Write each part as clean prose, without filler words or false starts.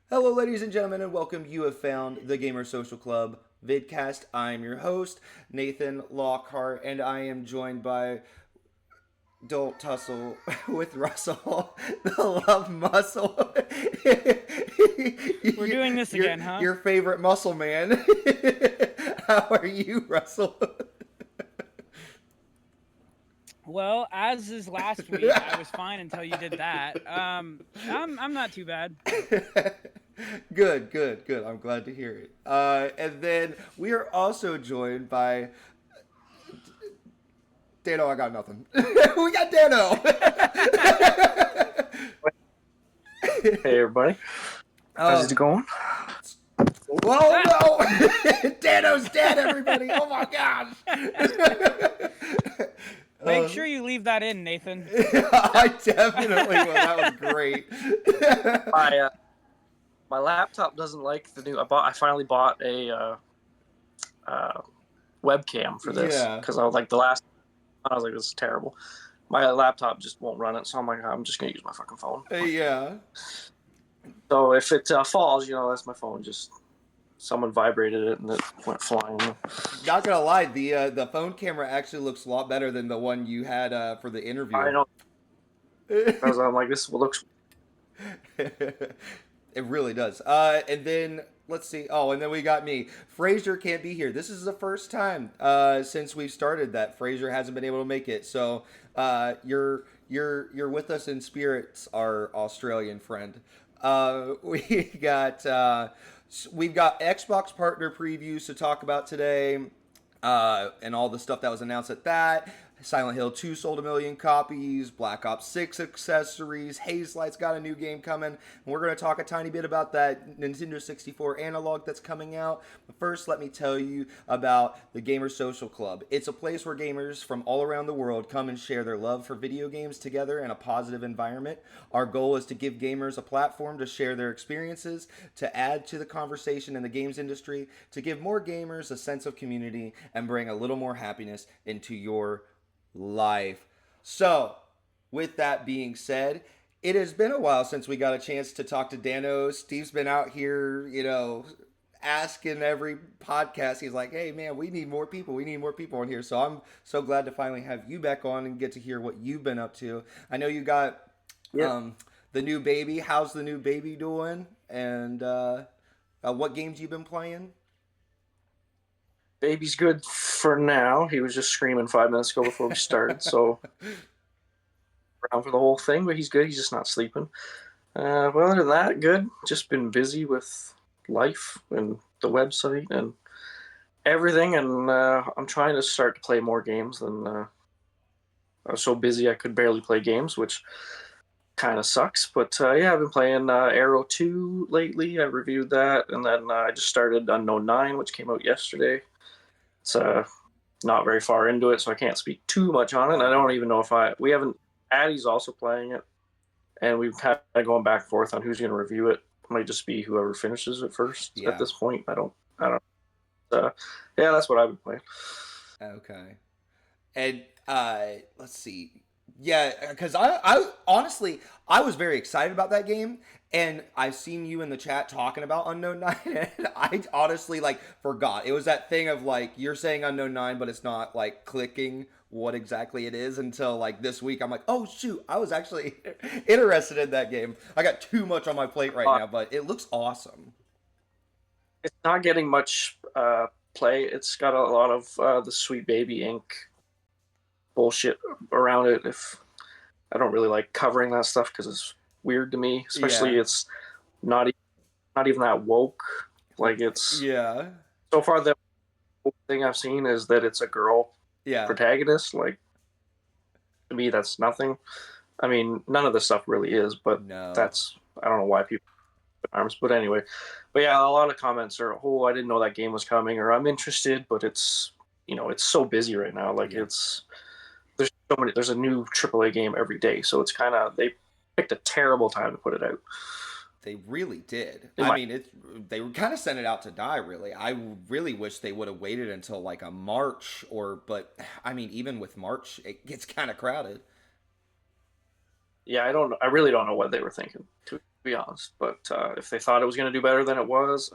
Hello, ladies and gentlemen, and welcome. You have found the Gamer Social Club vidcast. I'm your host, Nathan Lockhart, and I am joined by Don't Tussle with Russell, the Love Muscle. We're doing this again, huh? Your favorite muscle man. How are you, Russell? Well, as is last week, I was fine until you did that. I'm not too bad. Good. I'm glad to hear it. And then we are also joined by Danno. I got nothing. We got Danno. Hey everybody, how's it going? Whoa, no! Danno's dead, everybody! Oh my gosh! Make sure you leave that in, Nathan. I definitely will. That was great. My laptop doesn't like the new. I finally bought a webcam for this because I was like I was like, this is terrible. My laptop just won't run it, so I'm like, I'm just gonna use my fucking phone. Yeah. So if it falls, that's my phone. Just someone vibrated it and it went flying. Not gonna lie, the phone camera actually looks a lot better than the one you had for the interview. I know. Because I'm like, this looks. It really does. And then let's see. Oh, and then we got me. Fraser can't be here. This is the first time since we've started that Fraser hasn't been able to make it. So you're with us in spirits, our Australian friend. We've got Xbox partner previews to talk about today, and all the stuff that was announced at that. Silent Hill 2 sold 1 million copies, Black Ops 6 accessories, Hazelight's got a new game coming, and we're going to talk a tiny bit about that Nintendo 64 analog that's coming out. But first, let me tell you about the Gamer Social Club. It's a place where gamers from all around the world come and share their love for video games together in a positive environment. Our goal is to give gamers a platform to share their experiences, to add to the conversation in the games industry, to give more gamers a sense of community, and bring a little more happiness into your life. So, with that being said, it has been a while since we got a chance to talk to Danno. Steve's been out here, asking every podcast. He's like, hey, man, we need more people. We need more people in here. So I'm so glad to finally have you back on and get to hear what you've been up to. I know you got the new baby. How's the new baby doing? And what games you been playing? Baby's good for now. He was just screaming 5 minutes ago before we started, so around for the whole thing, but he's good. He's just not sleeping. Well, other than that, good. Just been busy with life and the website and everything, and I'm trying to start to play more games than I was so busy I could barely play games, which kind of sucks. But yeah, I've been playing Arrow 2 lately. I reviewed that, and then I just started Unknown 9, which came out yesterday. It's not very far into it, so I can't speak too much on it. And I don't even know if we haven't. Addie's also playing it, and we've kind of going back and forth on who's going to review it. It might just be whoever finishes it first at this point. I don't. Yeah, that's what I've been playing. Okay, and let's see. Yeah, because I honestly I was very excited about that game, and I've seen you in the chat talking about Unknown 9, and I honestly forgot. It was that thing of you're saying Unknown 9, but it's not clicking what exactly it is until this week. I'm like, oh shoot, I was actually interested in that game. I got too much on my plate right now, but it looks awesome. It's not getting much play. It's got a lot of the Sweet Baby Inc. bullshit around it. If I don't really like covering that stuff because it's weird to me, especially it's not even that woke. It's so far the thing I've seen is that it's a girl protagonist. To me, that's nothing. I mean, none of this stuff really is, but that's I don't know why people put arms. But anyway, yeah, a lot of comments are, oh, I didn't know that game was coming, or I'm interested, but it's it's so busy right now. There's so many. There's a new AAA game every day, so it's kind of they picked a terrible time to put it out. They really did. They I might. mean, they were kind of sent it out to die. Really, I really wish they would have waited until like a March but I mean, even with March, it gets kind of crowded. Yeah, I don't. I really don't know what they were thinking, to be honest. But if they thought it was going to do better than it was,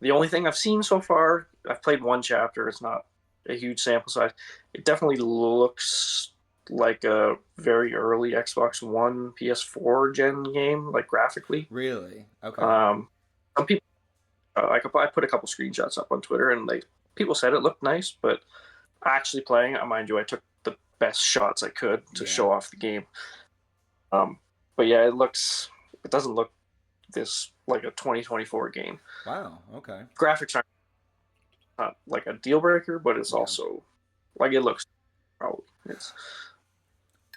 the only thing I've seen so far, I've played one chapter. It's not a huge sample size. It definitely looks like a very early Xbox One, PS4 gen game, like graphically. Really? Okay. Some people, I put a couple screenshots up on Twitter, and people said it looked nice, but actually playing it, mind you, I took the best shots I could to Yeah. show off the game. But yeah, it doesn't look this like a 2024 game. Wow. Okay. Graphics aren't not like a deal breaker, but it's also like it looks. Oh, it's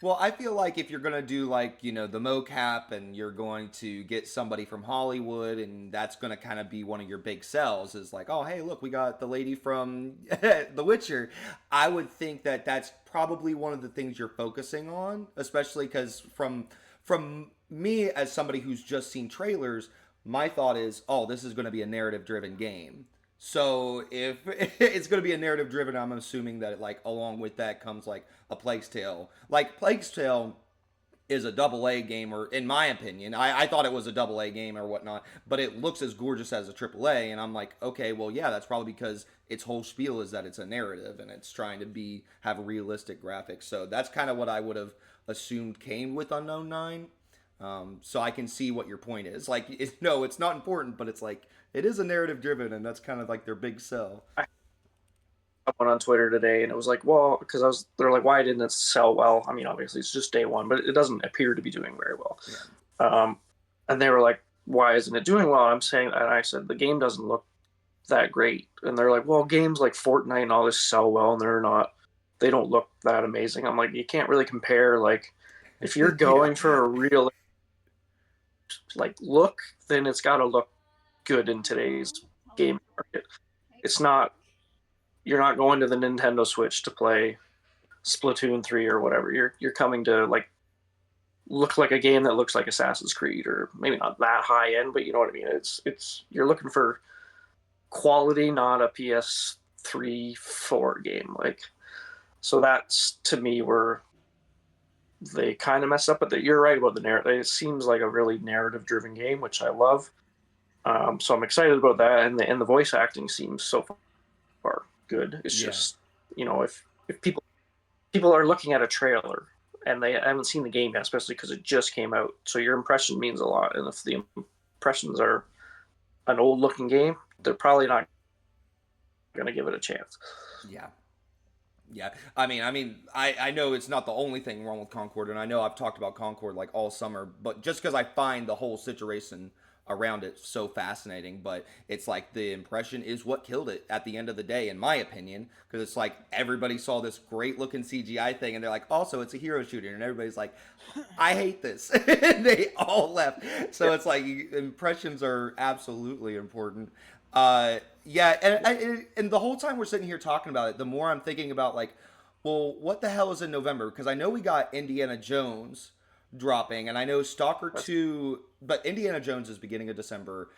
Well, I feel like if you're gonna do like the mocap and you're going to get somebody from Hollywood and that's gonna kind of be one of your big sells is like, oh hey, look, we got the lady from The Witcher. I would think that that's probably one of the things you're focusing on, especially because from me as somebody who's just seen trailers, my thought is, oh, this is going to be a narrative driven game. So if it's going to be a narrative driven, I'm assuming that like along with that comes like a Plague's Tale. Like Plague's Tale is a double A game, or in my opinion, I thought it was a double A game or whatnot, but it looks as gorgeous as a triple A, and I'm like, okay, well, yeah, that's probably because its whole spiel is that it's a narrative and it's trying to have realistic graphics. So that's kind of what I would have assumed came with Unknown Nine. So I can see what your point is. Like, no, it's not important, but it's like it is a narrative driven, and that's kind of like their big sell. I went on Twitter today, and it was like, well, because they're like, why didn't it sell well? I mean, obviously it's just day one, but it doesn't appear to be doing very well. Yeah. And they were like, why isn't it doing well? I'm saying, and I said the game doesn't look that great, and they're like, well, games like Fortnite and all this sell well, and they don't look that amazing. I'm like, you can't really compare. Like, if you're going for a real like look, then it's got to look good in today's game market. It's not. You're not going to the Nintendo Switch to play Splatoon 3 or whatever. You're coming to like look like a game that looks like Assassin's Creed, or maybe not that high end, but you know what I mean. It's you're looking for quality, not a PS3 4 game. Like, so that's to me where they kind of mess up. But you're right about the narrative. It seems like a really narrative driven game, which I love. So I'm excited about that, and the voice acting seems so far good. It's just if people are looking at a trailer and they haven't seen the game yet, especially because it just came out, so your impression means a lot. And if the impressions are an old looking game, they're probably not going to give it a chance. Yeah. Yeah, I mean, I know it's not the only thing wrong with Concord, and I know I've talked about Concord like all summer, but just because I find the whole situation around it so fascinating, but it's like the impression is what killed it at the end of the day, in my opinion, because it's like everybody saw this great looking CGI thing, and they're like, also, it's a hero shooter, and everybody's like, I hate this, and they all left. So it's like impressions are absolutely important. And the whole time we're sitting here talking about it, the more I'm thinking about like, well, what the hell is in November? Because I know we got Indiana Jones dropping, and I know Stalker 2, but Indiana Jones is beginning of December.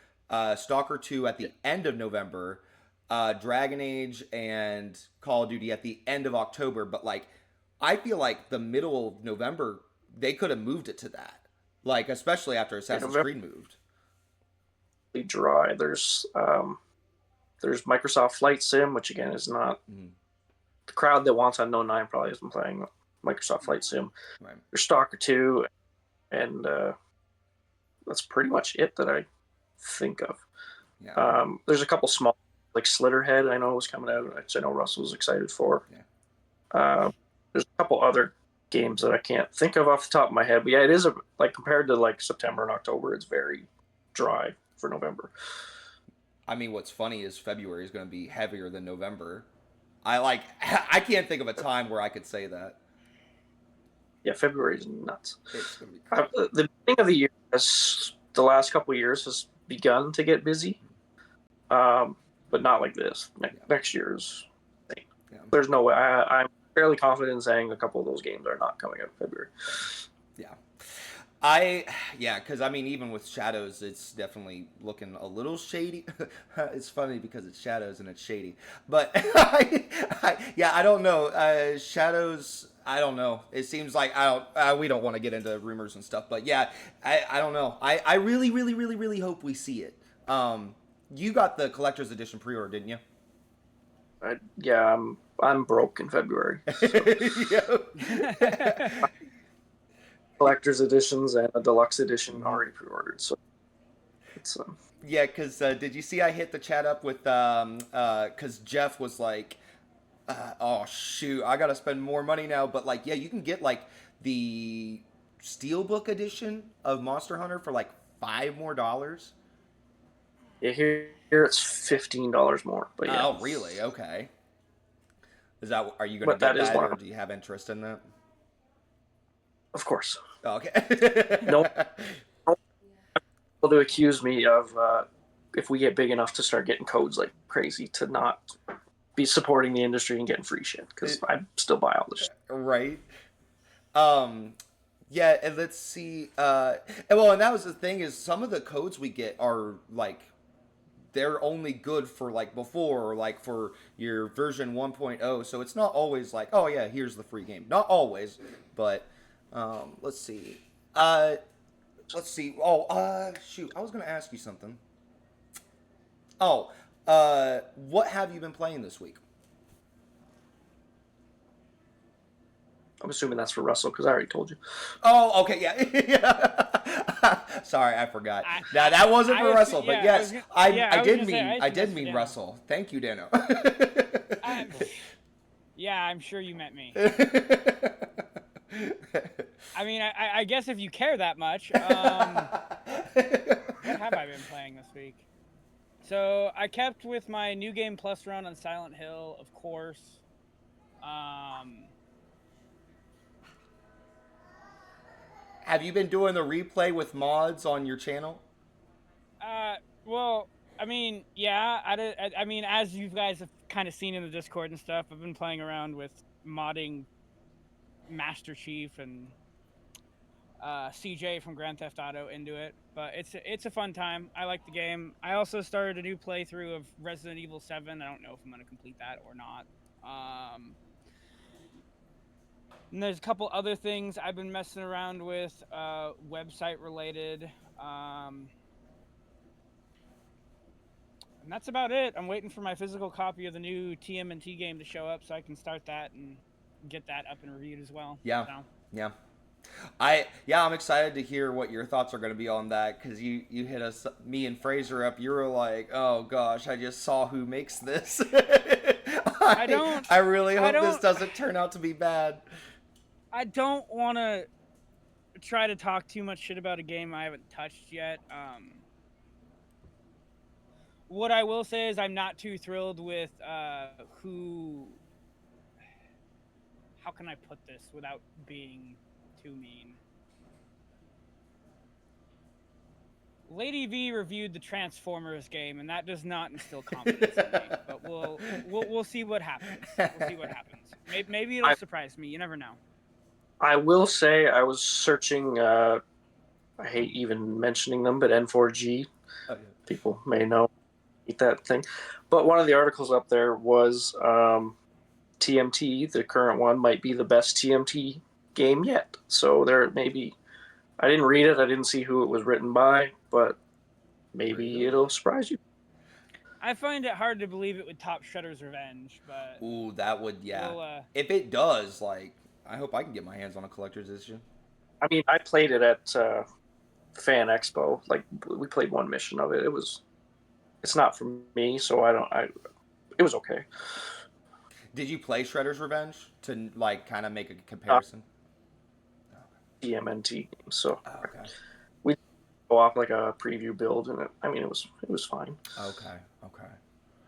Stalker 2 at the end of November. Dragon Age and Call of Duty at the end of October. But like, I feel like the middle of November they could have moved it to that. Like, especially after Assassin's Creed moved. Dry. There's Microsoft Flight Sim, which again is not the crowd that wants Unknown 9 probably isn't playing Microsoft Flight Sim. Right. There's Stalker 2, and that's pretty much it that I think of. Yeah. There's a couple small, like Slitterhead, I know was coming out, which I know Russell was excited for. Yeah. There's a couple other games that I can't think of off the top of my head, but yeah, it is like compared to like September and October, it's very dry for November. I mean, what's funny is February is going to be heavier than November. I can't think of a time where I could say that. Yeah, February is nuts. It's going to be crazy. The beginning of the year, the last couple of years, has begun to get busy, but not like this. Next year is. Yeah. There's no way. I'm fairly confident in saying a couple of those games are not coming out in February. Yeah. Because I mean, even with Shadows, it's definitely looking a little shady. It's funny because it's Shadows and it's shady, but I don't know. Shadows, I don't know. It seems like I don't. We don't want to get into rumors and stuff, but yeah, I don't know. I really, really, really, really hope we see it. You got the collector's edition pre-order, didn't you? Yeah, I'm broke in February. So. Yeah. Collector's editions and a deluxe edition already pre-ordered. So it's Yeah, because did you see I hit the chat up with because Jeff was like, oh shoot, I gotta spend more money now, but like yeah, you can get like the Steelbook edition of Monster Hunter for like $5 more. yeah, here it's $15 more. But yeah. Oh really? Okay. Are you gonna But that get is that, one. or do you have interest in that? Of course. Oh, okay. No. People to accuse me of if we get big enough to start getting codes like crazy to not be supporting the industry and getting free shit because I still buy all this shit. Right. Yeah, and let's see. And that was the thing is some of the codes we get are like they're only good for like before or like for your version 1.0. So it's not always like, oh yeah, here's the free game. Not always, but let's see. Let's see. Oh, shoot. I was gonna ask you something. Oh, what have you been playing this week? I'm assuming that's for Russell because I already told you. Oh, okay, yeah. Sorry, I forgot. That wasn't for Russell, but yes, I did mean Russell. Thank you, Danno. Yeah, I'm sure you meant me. I mean, I guess if you care that much, what have I been playing this week? So I kept with my New Game Plus run on Silent Hill, of course. Have you been doing the replay with mods on your channel? Well, I mean, yeah. I mean, as you guys have kind of seen in the Discord and stuff, I've been playing around with modding Master Chief and CJ from Grand Theft Auto into it, but it's a fun time. I like the game. I also started a new playthrough of Resident Evil 7. I don't know if I'm going to complete that or not. And there's a couple other things I've been messing around with, website related. And that's about it. I'm waiting for my physical copy of the new TMNT game to show up so I can start that and get that up and reviewed as well. Yeah. So. Yeah. I'm excited to hear what your thoughts are going to be on that because you hit us, me and Fraser up. You were like, oh gosh, I just saw who makes this. I really hope this doesn't turn out to be bad. I don't want to try to talk too much shit about a game I haven't touched yet. What I will say is I'm not too thrilled with who. How can I put this without being too mean? Lady V reviewed the Transformers game, and that does not instill confidence in me. But we'll see what happens. We'll see what happens. Maybe it'll surprise me. You never know. I will say I was searching. I hate even mentioning them, but N4G. Oh, yeah. People may know that thing. But one of the articles up there was TMT, the current one, might be the best TMT game yet. So there may be. I didn't read it. I didn't see who it was written by, but maybe it'll surprise you. I find it hard to believe it would top Shredder's Revenge, but... Ooh, that would, yeah. If it does, like, I hope I can get my hands on a collector's edition. I mean, I played it at Fan Expo. Like, we played one mission of it. It's not for me, so it was okay. Did you play Shredder's Revenge to, like, kind of make a comparison? TMNT game, so okay. We go off like a preview build, and it was fine. Okay.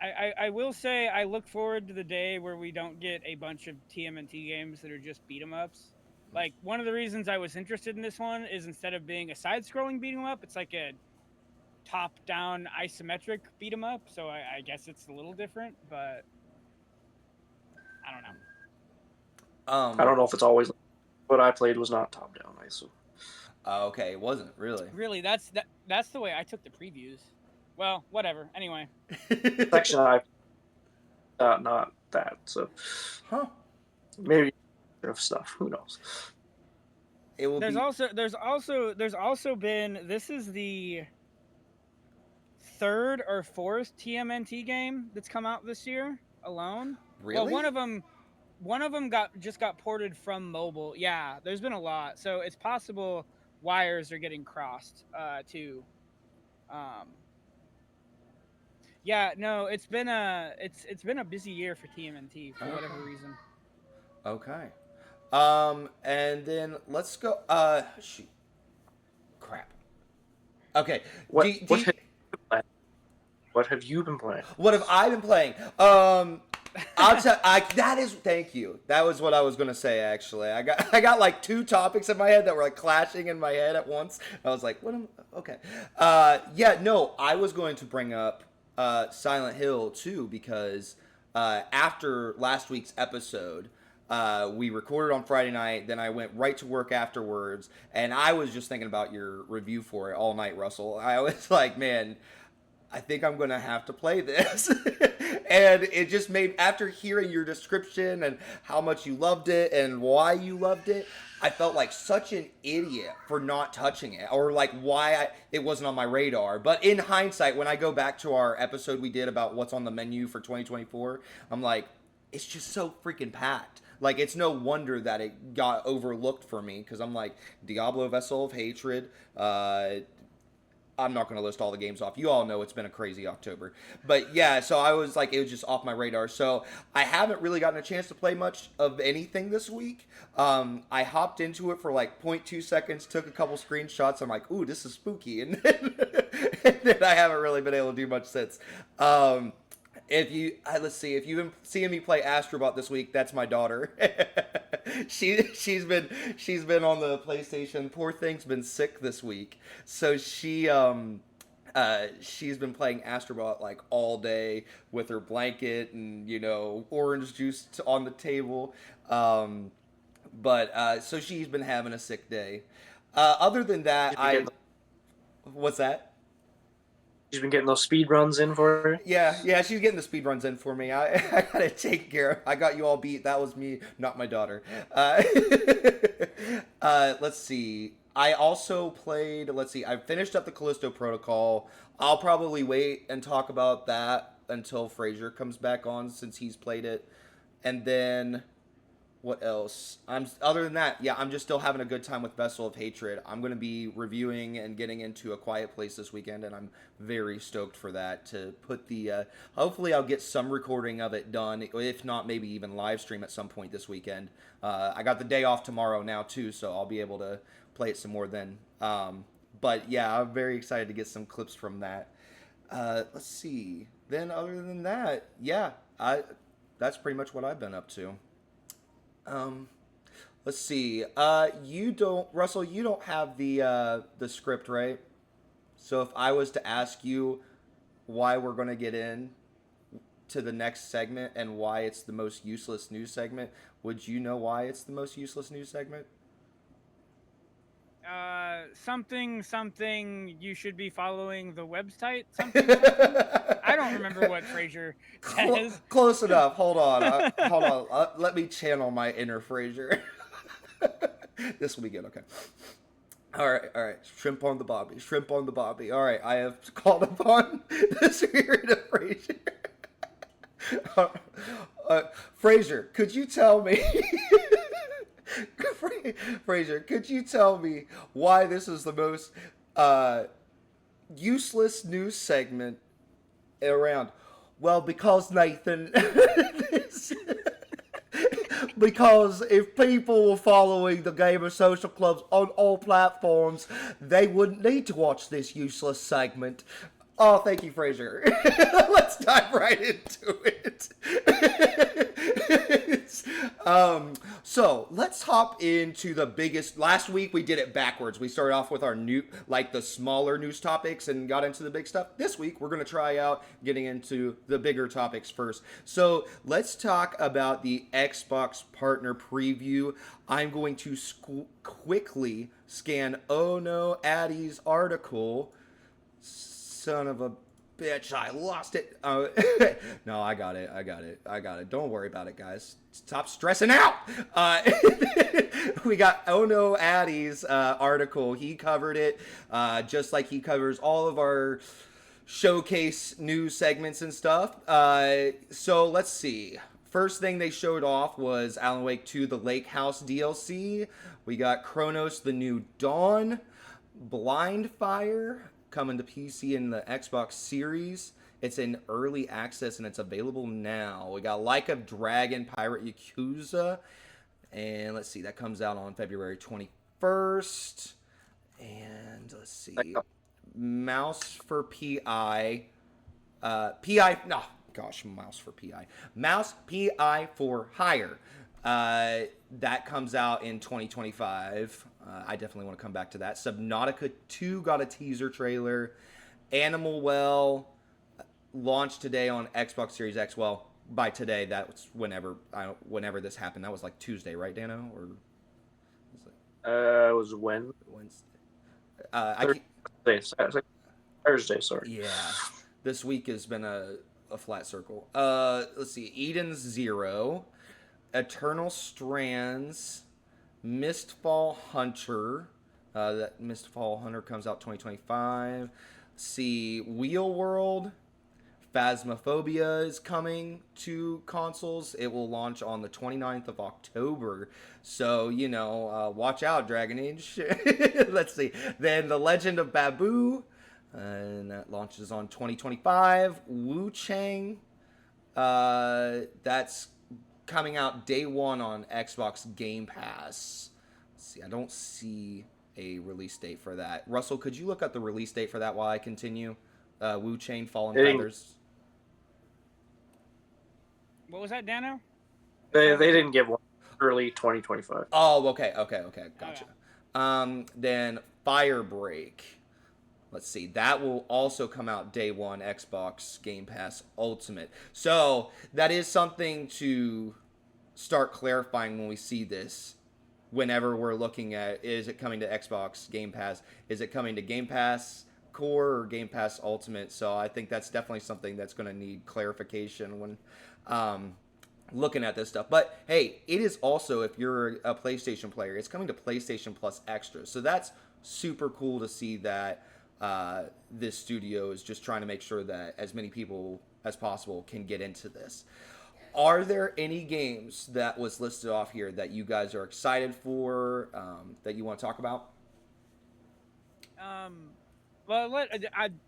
I will say I look forward to the day where we don't get a bunch of TMNT games that are just beat 'em ups. Like, one of the reasons I was interested in this one is instead of being a side-scrolling beat 'em up, it's like a top-down isometric beat 'em up. So I guess it's a little different, but I don't know. I don't know if it's always. What I played was not top-down ISO. Okay, it wasn't really. Really, that's the way I took the previews. Well, whatever. Anyway, Section I, not that. So Huh? maybe of stuff. Who knows? It will there's be. also been, this is the third or fourth TMNT game that's come out this year alone. Really? Well, one of them got ported from mobile. Yeah, there's been a lot, so it's possible wires are getting crossed too. Yeah, no, it's been a busy year for TMNT for whatever reason. Okay. And then let's go. Shoot. Crap. Okay. What have you been playing? What have I been playing? I'll tell. That is. Thank you. That was what I was gonna say. Actually, I got like two topics in my head that were like clashing in my head at once. I was like, what am? Okay. Yeah. No, I was going to bring up Silent Hill 2 because after last week's episode. We recorded on Friday night, then I went right to work afterwards, and I was just thinking about your review for it all night, Russell. I was like, man, I think I'm going to have to play this. And it just made, after hearing your description and how much you loved it and why you loved it, I felt like such an idiot for not touching it, or like why it wasn't on my radar. But in hindsight, when I go back to our episode we did about what's on the menu for 2024, I'm like, it's just so freaking packed. Like, it's no wonder that it got overlooked for me, because I'm like, Diablo Vessel of Hatred, I'm not going to list all the games off. You all know it's been a crazy October. But yeah, so I was like, it was just off my radar. So I haven't really gotten a chance to play much of anything this week. I hopped into it for like 0.2 seconds, took a couple screenshots. I'm like, ooh, this is spooky. And then I haven't really been able to do much since. If you've been seeing me play Astrobot this week, that's my daughter. she's been on the PlayStation. Poor thing's been sick this week, so she's been playing Astrobot like all day with her blanket and orange juice on the table. So she's been having a sick day. Other than that, what's that? She's been getting those speed runs in for her. Yeah, she's getting the speed runs in for me. I gotta take care of. I got you all beat. That was me, not my daughter. Let's see. I also played. Let's see. I finished up the Callisto Protocol. I'll probably wait and talk about that until Fraser comes back on, since he's played it. And then, what else? Other than that, yeah, I'm just still having a good time with Vessel of Hatred. I'm going to be reviewing and getting into A Quiet Place this weekend, and I'm very stoked for that. To put the hopefully I'll get some recording of it done, if not maybe even live stream at some point this weekend. I got the day off tomorrow now too, so I'll be able to play it some more then. But yeah, I'm very excited to get some clips from that. Let's see. Then other than that, yeah, that's pretty much what I've been up to. Let's see. Russell, you don't have the script, right? So if I was to ask you why we're going to get in to the next segment and why it's the most useless news segment, would you know why it's the most useless news segment? Something you should be following the website. Something. I don't remember what Fraser says. Close enough. Hold on. Hold on. Let me channel my inner Fraser. This will be good. Okay. All right. Shrimp on the bobby. All right. I have called upon the spirit of Fraser. Fraser, could you tell me? Fraser, could you tell me why this is the most useless news segment around? Well, because Nathan, because if people were following the Game of Social Clubs on all platforms, they wouldn't need to watch this useless segment. Oh, thank you, Fraser. Let's dive right into it. So let's hop into the biggest. Last week we did it backwards. We started off with our the smaller news topics and got into the big stuff. This week we're going to try out getting into the bigger topics first. So let's talk about the Xbox partner preview. I'm going to quickly scan Oh No Addie's article. Son of a bitch, I lost it. No, I got it. Don't worry about it, guys. Stop stressing out. We got Oh No Addie's article. He covered it just like he covers all of our showcase news segments and stuff. So let's see. First thing they showed off was Alan Wake 2, the Lake House DLC. We got Chronos, the New Dawn, Blind Fire, coming to PC and the Xbox Series. It's in early access and it's available now. We got Like a Dragon, Pirate Yakuza. And let's see, that comes out on February 21st. And let's see, Mouse for PI. Mouse for PI. Mouse PI for Hire. That comes out in 2025. I definitely want to come back to that. Subnautica 2 got a teaser trailer. Animal Well launched today on Xbox Series X. Well, by today, that's whenever this happened. That was like Tuesday, right, Danno? Or it was Wednesday. Thursday, sorry. Yeah. This week has been a flat circle. Let's see. Eden's Zero, Eternal Strands, Mistfall Hunter. That Mistfall Hunter comes out 2025. See, Wheel World, Phasmophobia is coming to consoles. It will launch on the 29th of October. So, watch out, Dragon Age. Let's see. Then The Legend of Babu, and that launches on 2025. Wu Chang, that's coming out day one on Xbox Game Pass. Let's see, I don't see a release date for that. Russell, could you look up the release date for that while I continue? Wu Chang, Fallen Feathers. What was that, Danno? They didn't give one. Early 2025. Oh, okay, gotcha. Then Firebreak. Let's see, that will also come out day one, Xbox Game Pass Ultimate. So that is something to start clarifying when we see this. Whenever we're looking at, is it coming to Xbox Game Pass? Is it coming to Game Pass Core or Game Pass Ultimate? So I think that's definitely something that's going to need clarification when looking at this stuff. But hey, it is also, if you're a PlayStation player, it's coming to PlayStation Plus Extra. So that's super cool to see that this studio is just trying to make sure that as many people as possible can get into this. Are there any games that was listed off here that you guys are excited for, that you want to talk about? Well,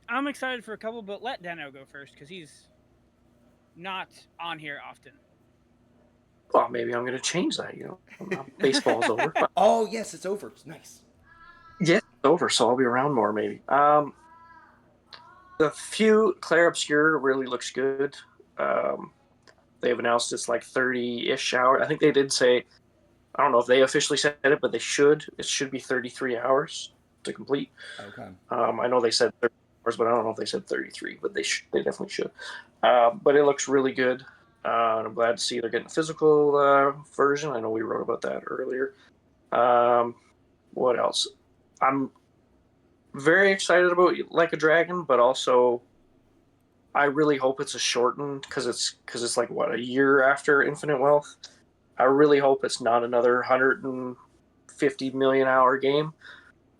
I'm excited for a couple, but let Danno go first because he's not on here often. Well, maybe I'm going to change that. Baseball's over. Oh yes, it's over. It's nice. Yeah, it's over, so I'll be around more maybe. The few Claire Obscure really looks good. They've announced it's like 30-ish hours. I think they did say, I don't know if they officially said it, but they should. It should be 33 hours to complete. Okay. I know they said 30 hours, but I don't know if they said 33, but they definitely should. But it looks really good. And I'm glad to see they're getting a physical version. I know we wrote about that earlier. What else? I'm very excited about Like a Dragon, but also I really hope it's a shortened because it's like what, a year after Infinite Wealth. I really hope it's not another 150 million hour game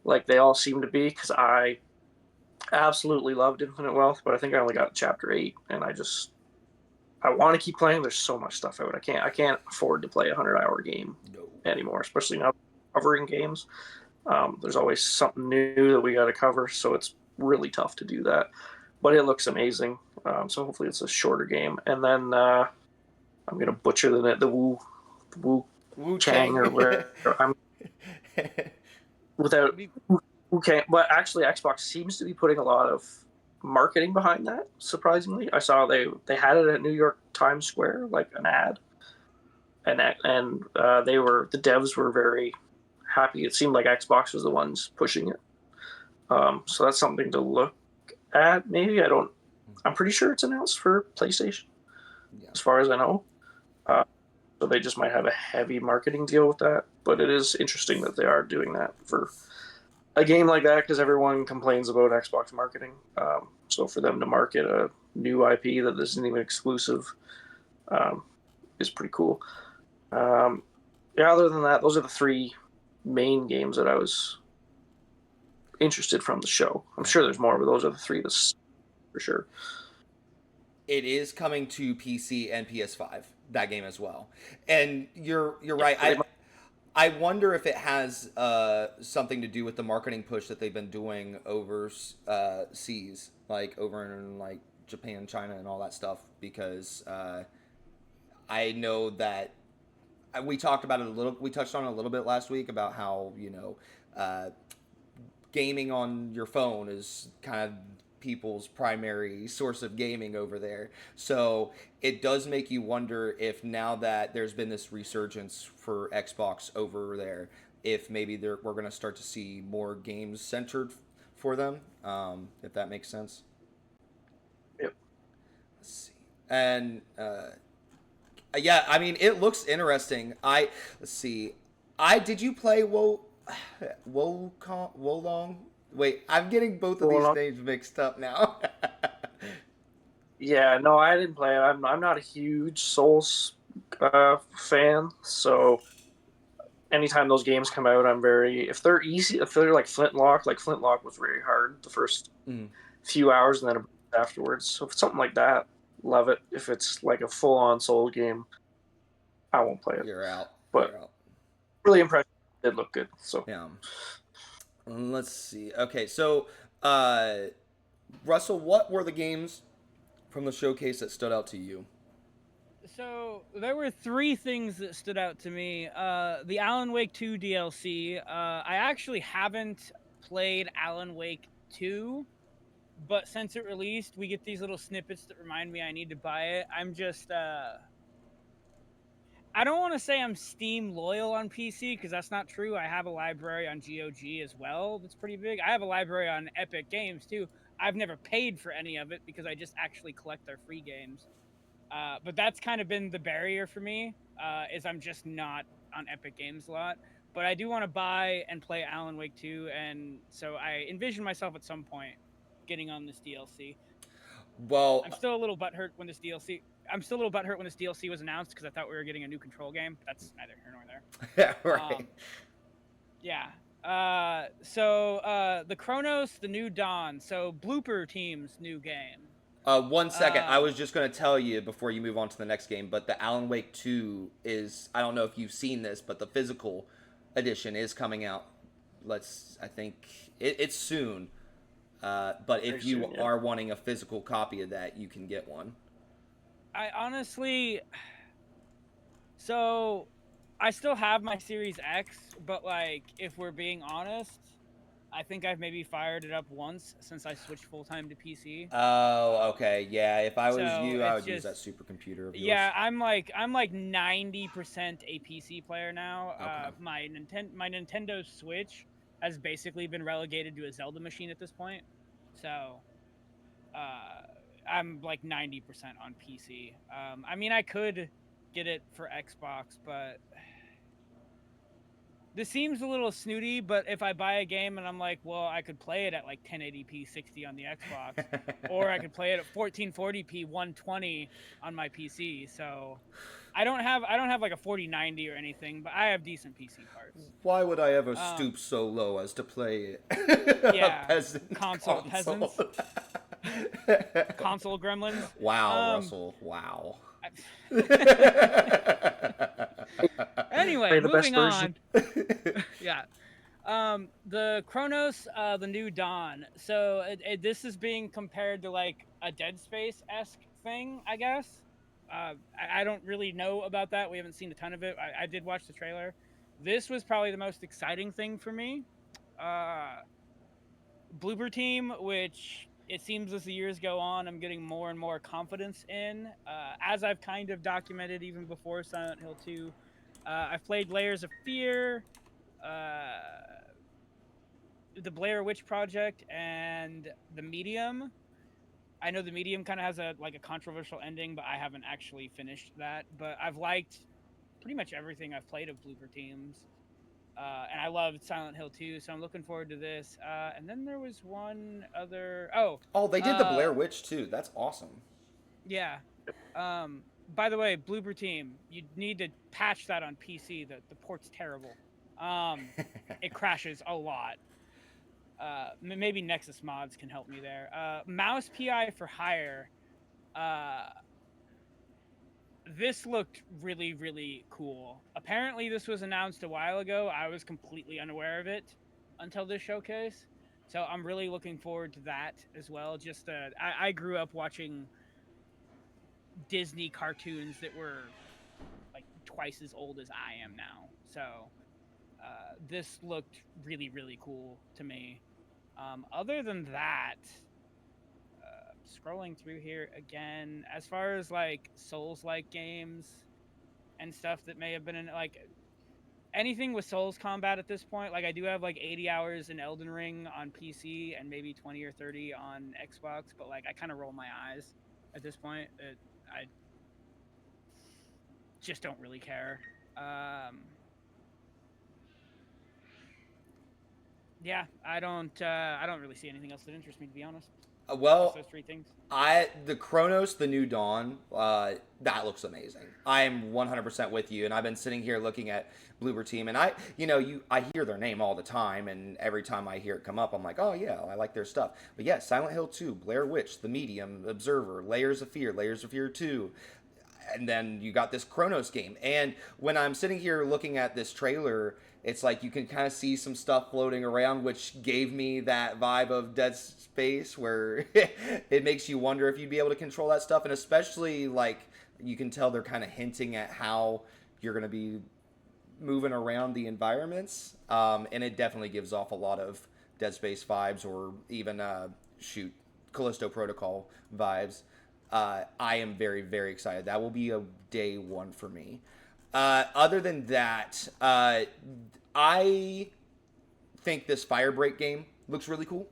like they all seem to be, because I absolutely loved Infinite Wealth, but I think I only got chapter 8, and I want to keep playing. There's so much stuff out. I can't afford to play a 100-hour game anymore, especially now covering games. There's always something new that we got to cover, so it's really tough to do that. But it looks amazing. So hopefully it's a shorter game. And then I'm gonna butcher the Wu Chang or whatever. Okay, but actually Xbox seems to be putting a lot of marketing behind that. Surprisingly, I saw they had it at New York Times Square, like an ad, and the devs were very happy. It seemed like Xbox was the ones pushing it. So that's something to look at. Maybe I'm pretty sure it's announced for PlayStation, as far as I know. So they just might have a heavy marketing deal with that. But it is interesting that they are doing that for a game like that, because everyone complains about Xbox marketing. So for them to market a new IP that isn't even exclusive is pretty cool. Yeah, other than that, those are the three main games that I was interested from the show. I'm sure there's more, but those are the three that's for sure. It is coming to PC and PS5, that game as well. And you're right. I wonder if it has something to do with the marketing push that they've been doing overseas, like over in like Japan, China, and all that stuff. Because I know that we talked about it a little. We touched on it a little bit last week about how gaming on your phone is kind of people's primary source of gaming over there. So it does make you wonder if now that there's been this resurgence for Xbox over there, if maybe we're going to start to see more games centered for them, if that makes sense. Yep. Let's see. And yeah, I mean, it looks interesting. Let's see. Did you play Wolong? Wait, I'm getting both of these names mixed up now. Yeah, no, I didn't play it. I'm not a huge Souls fan, so anytime those games come out, if they're easy, if they're like Flintlock was very hard the first few hours, and then afterwards. So if it's something like that, love it. If it's like a full-on Soul game, I won't play it. You're out. But You're out. Really impressive. It looked good. So yeah. Let's see. Okay, so Russell, what were the games from the showcase that stood out to you? So there were three things that stood out to me. The Alan Wake 2 DLC. I actually haven't played Alan Wake 2, but since it released, we get these little snippets that remind me I need to buy it. I'm just I don't want to say I'm Steam loyal on PC, because that's not true. I have a library on GOG as well that's pretty big. I have a library on Epic Games too. I've never paid for any of it because I just actually collect their free games. But that's kind of been the barrier for me, is I'm just not on Epic Games a lot. But I do want to buy and play Alan Wake 2, and so I envision myself at some point getting on this DLC. Well, I'm still a little butthurt when this DLC was announced, because I thought we were getting a new Control game. But that's neither here nor there. Right. Yeah. So the Chronos, the New Dawn. So Blooper Team's new game. 1 second. I was just going to tell you before you move on to the next game, but the Alan Wake 2 is, I don't know if you've seen this, but the physical edition is coming out. I think it's soon. But if you are wanting a physical copy of that, you can get one. I honestly... So, I still have my Series X, but, like, if we're being honest, I think I've maybe fired it up once since I switched full-time to PC. Oh, okay. Yeah, if I was you, I would use that supercomputer of yours. Yeah, I'm like 90% a PC player now. Okay. My Nintendo Switch has basically been relegated to a Zelda machine at this point. So, I'm like 90% on PC. I mean, I could get it for Xbox, but this seems a little snooty. But if I buy a game and I'm like, well, I could play it at like 1080p 60 on the Xbox, or I could play it at 1440p 120 on my PC. So I don't have like a 4090 or anything, but I have decent PC parts. Why would I ever stoop so low as to play console peasants? Console gremlins? Wow, Russell. Wow. Anyway, moving on. Yeah. The Chronos, the New Dawn. So this is being compared to like a Dead Space-esque thing, I guess. I don't really know about that. We haven't seen a ton of it. I did watch the trailer. This was probably the most exciting thing for me. Blooper Team, which it seems as the years go on, I'm getting more and more confidence in. As I've kind of documented even before Silent Hill 2, I've played Layers of Fear, uh, the Blair Witch Project, and The Medium. I know The Medium kind of has a controversial ending, but I haven't actually finished that. But I've liked pretty much everything I've played of Bloober Teams. And I loved Silent Hill 2, so I'm looking forward to this. And then there was one other. Oh, they did the Blair Witch too. That's awesome. Yeah. By the way, Bloober Team, you need to patch that on PC. The port's terrible. It crashes a lot. Maybe Nexus Mods can help me there. Mouse PI for Hire. This looked really, really cool. Apparently, this was announced a while ago. I was completely unaware of it until this showcase. So I'm really looking forward to that as well. Just I grew up watching Disney cartoons that were like twice as old as I am now. So this looked really, really cool to me. Other than that, scrolling through here again, as far as like Souls-like games and stuff that may have been in like anything with Souls combat at this point, like I do have like 80 hours in Elden Ring on PC and maybe 20 or 30 on Xbox, but like I kind of roll my eyes at this point. I just don't really care. Yeah, I don't really see anything else that interests me, to be honest. Well, Just those three things. The Chronos, the New Dawn, that looks amazing. I am 100% with you, and I've been sitting here looking at Bloober Team, and I hear their name all the time, and every time I hear it come up, I'm like, oh yeah, I like their stuff. But yeah, Silent Hill 2, Blair Witch, The Medium, Observer, Layers of Fear 2, and then you got this Chronos game. And when I'm sitting here looking at this trailer, it's like you can kind of see some stuff floating around, which gave me that vibe of Dead Space, where it makes you wonder if you'd be able to control that stuff. And especially, like, you can tell they're kind of hinting at how you're going to be moving around the environments. And it definitely gives off a lot of Dead Space vibes, or even, Callisto Protocol vibes. I am very, very excited. That will be a day one for me. Other than that, I think this Firebreak game looks really cool.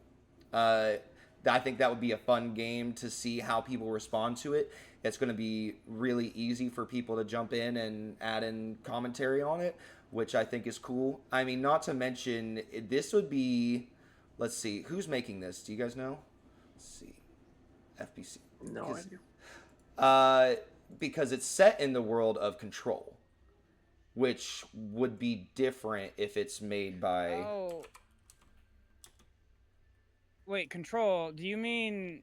I think that would be a fun game to see how people respond to it. It's going to be really easy for people to jump in and add in commentary on it, which I think is cool. I mean, not to mention, this would be... Let's see, who's making this? Do you guys know? Let's see. FBC. No idea. Because it's set in the world of Control, which would be different if it's made by... Oh. Wait, Control, do you mean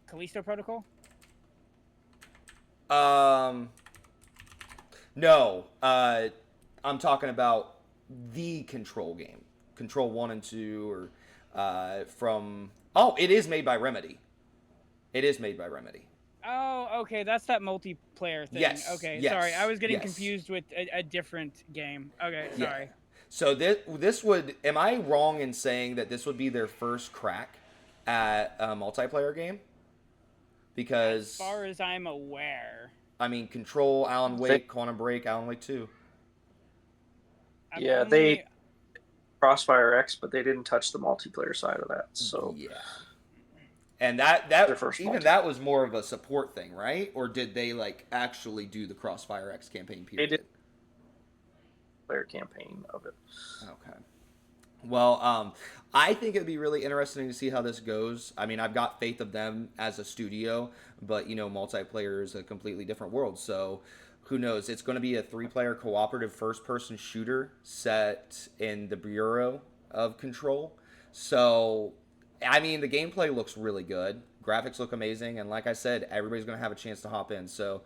Callisto Protocol? No. I'm talking about the Control game. Control 1 and 2, or from... Oh, it is made by Remedy. It is made by Remedy. Oh, okay, that's that multiplayer thing. Yes. Okay, yes, sorry, I was getting yes. confused with a different game. Okay, sorry. Yeah. So this would... Am I wrong in saying that this would be their first crack at a multiplayer game? Because... As far as I'm aware... I mean, Control, Alan Wake, Quantum Break, Alan Wake 2. Yeah, they... Crossfire X, but they didn't touch the multiplayer side of that, so... Yeah. And that even that was more of a support thing, right? Or did they like actually do the Crossfire X campaign period? They did player campaign of it. Okay. Well, I think it'd be really interesting to see how this goes. I mean, I've got faith of them as a studio, but multiplayer is a completely different world. So who knows? It's going to be a 3-player cooperative first-person shooter set in the Bureau of Control. So, I mean, the gameplay looks really good. Graphics look amazing. And like I said, everybody's going to have a chance to hop in. So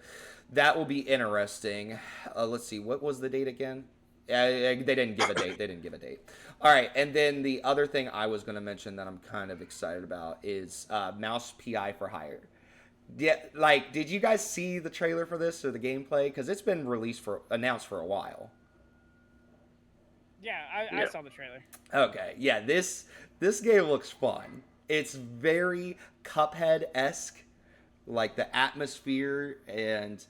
that will be interesting. Let's see. What was the date again? They didn't give a date. All right. And then the other thing I was going to mention that I'm kind of excited about is Mouse PI for Hire. Yeah, did you guys see the trailer for this or the gameplay? Because it's been announced for a while. Yeah, I saw the trailer. Okay, yeah, this game looks fun. It's very Cuphead-esque, like the atmosphere, and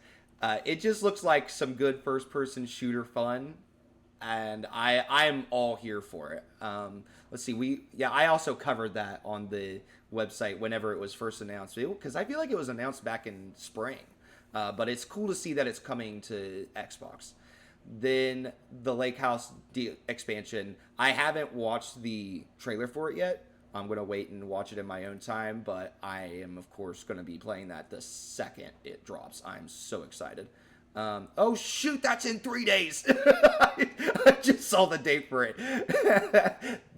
it just looks like some good first-person shooter fun, and I'm all here for it. Let's see, I also covered that on the website whenever it was first announced, because I feel like it was announced back in spring, but it's cool to see that it's coming to Xbox. Then the Lake House expansion. I haven't watched the trailer for it yet. I'm going to wait and watch it in my own time, but I am, of course, going to be playing that the second it drops. I'm so excited. Oh, shoot, that's in 3 days. I just saw the date for it.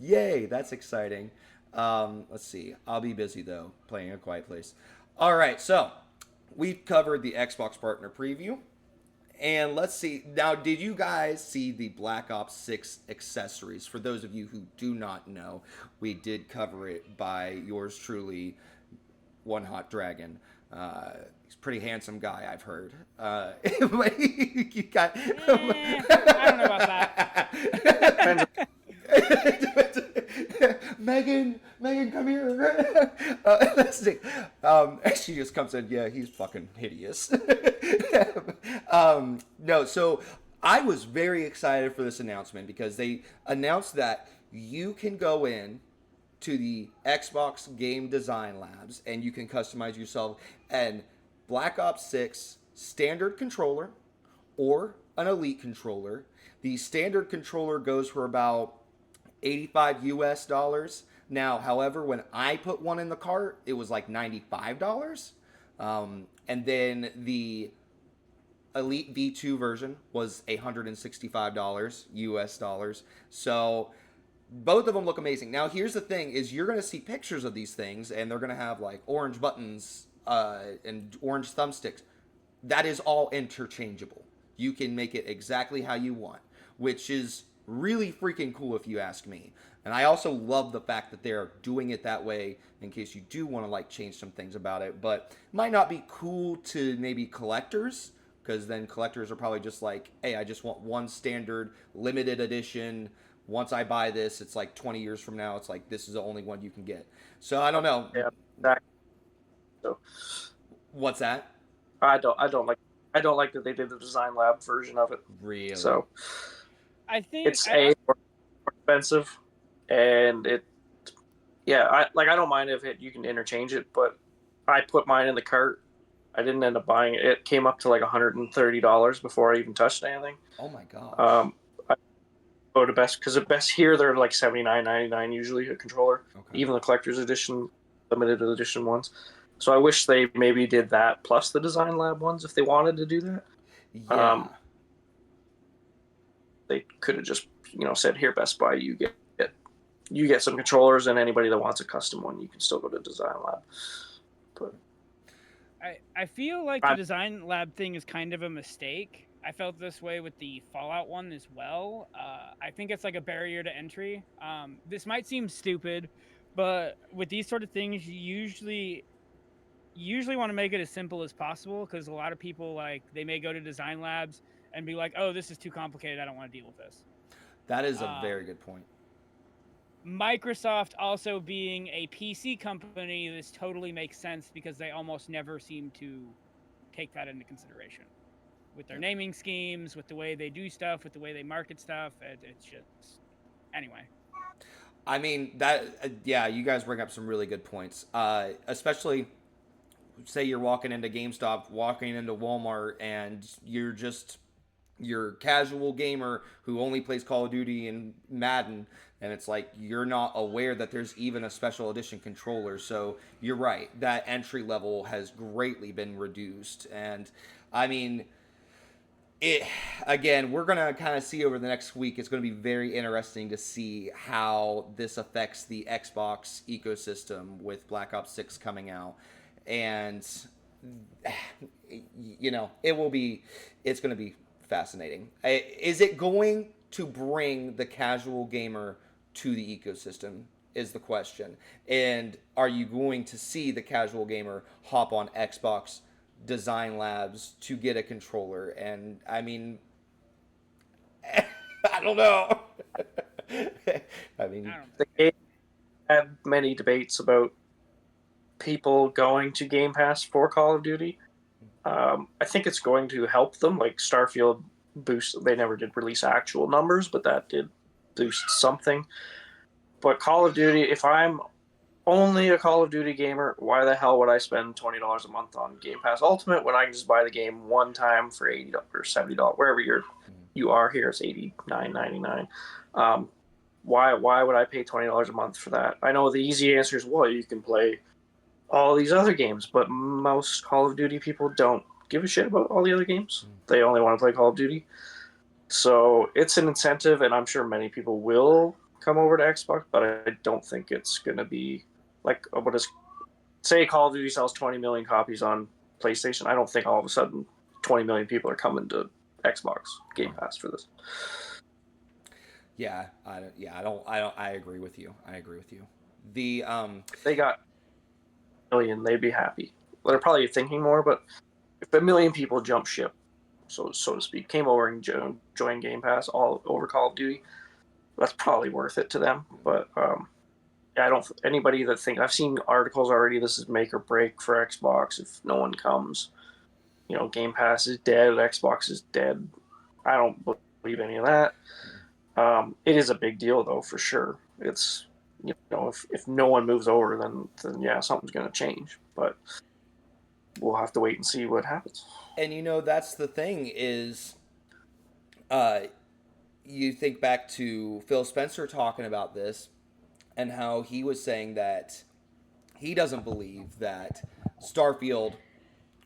Yay, that's exciting. Let's see. I'll be busy, though, playing A Quiet Place. All right, so we've covered the Xbox Partner Preview. And let's see. Now, did you guys see the Black Ops 6 accessories? For those of you who do not know, we did cover it by yours truly, One Hot Dragon. He's a pretty handsome guy, I've heard. You got... I don't know about that. Megan, come here. Let's see. She just comes in. Yeah, he's fucking hideous. No, so I was very excited for this announcement because they announced that you can go in to the Xbox Game Design Labs and you can customize yourself an Black Ops 6 standard controller or an elite controller. The standard controller goes for about $85 US. Now, however, when I put one in the cart, it was like $95. And then the Elite V2 version was $165 US dollars. So both of them look amazing. Now, here's the thing: is you're going to see pictures of these things, and they're going to have like orange buttons and orange thumbsticks. That is all interchangeable. You can make it exactly how you want, which is really freaking cool if you ask me. And I also love the fact that they're doing it that way in case you do want to like change some things about it. But it might not be cool to maybe collectors, because then collectors are probably just like, hey, I just want one standard limited edition. Once I buy this, it's like 20 years from now, it's like this is the only one you can get. So I don't know. Yeah, exactly. So What's that? I don't like that they did the Design Lab version of it. Really? So I think it's more expensive, and I don't mind if you can interchange it, but I put mine in the cart. I didn't end up buying it. It came up to like $130 before I even touched anything. Oh my gosh. I go to Best, because at Best here they're like $79.99 usually a controller. Okay. Even the collector's edition, limited edition ones. So I wish they maybe did that plus the Design Lab ones if they wanted to do that. Yeah. They could have just said, here, Best Buy, you get some controllers, and anybody that wants a custom one, you can still go to Design Lab. But I feel like the Design Lab thing is kind of a mistake. I felt this way with the Fallout one as well. I think it's like a barrier to entry. This might seem stupid, but with these sort of things, you usually want to make it as simple as possible, because a lot of people, like, they may go to Design Labs and be like, oh, this is too complicated, I don't want to deal with this. That is a very good point. Microsoft also being a PC company, this totally makes sense because they almost never seem to take that into consideration. With their naming schemes, with the way they do stuff, with the way they market stuff, it's just... Anyway. I mean, you guys bring up some really good points. Especially, say you're walking into GameStop, walking into Walmart, and you're just your casual gamer who only plays Call of Duty and Madden, and it's like you're not aware that there's even a special edition controller. So you're right, that entry level has greatly been reduced. And I mean, we're going to kind of see over the next week. It's going to be very interesting to see how this affects the Xbox ecosystem with Black Ops 6 coming out. And, it's going to be fascinating. Is it going to bring the casual gamer to the ecosystem is the question. And are you going to see the casual gamer hop on Xbox Design Labs to get a controller? And I mean, I don't know. I mean, I don't The game had many debates about people going to Game Pass for Call of Duty. I think it's going to help them. Like Starfield boost, they never did release actual numbers, but that did boost something. But Call of Duty, if I'm only a Call of Duty gamer, why the hell would I spend $20 a month on Game Pass Ultimate when I can just buy the game one time for $80 or $70, wherever you are here? It's $89.99. Why would I pay $20 a month for that? I know the easy answer is, well, you can play all these other games, but most Call of Duty people don't give a shit about all the other games. They only want to play Call of Duty. So it's an incentive, and I'm sure many people will come over to Xbox, but I don't think it's going to be like what is, say Call of Duty sells 20 million copies on PlayStation. I don't think all of a sudden 20 million people are coming to Xbox Game Pass for this. yeah, I agree with you. The If they got a million, they'd be happy. They're probably thinking more, but if a million people jump ship, so to speak, came over and joined Game Pass all over Call of Duty, that's probably worth it to them. But I don't. Anybody that think, I've seen articles already. This is make or break for Xbox. If no one comes, Game Pass is dead. Xbox is dead. I don't believe any of that. It is a big deal though, for sure. It's if no one moves over, then yeah, something's going to change. But we'll have to wait and see what happens. And that's the thing is, you think back to Phil Spencer talking about this and how he was saying that he doesn't believe that Starfield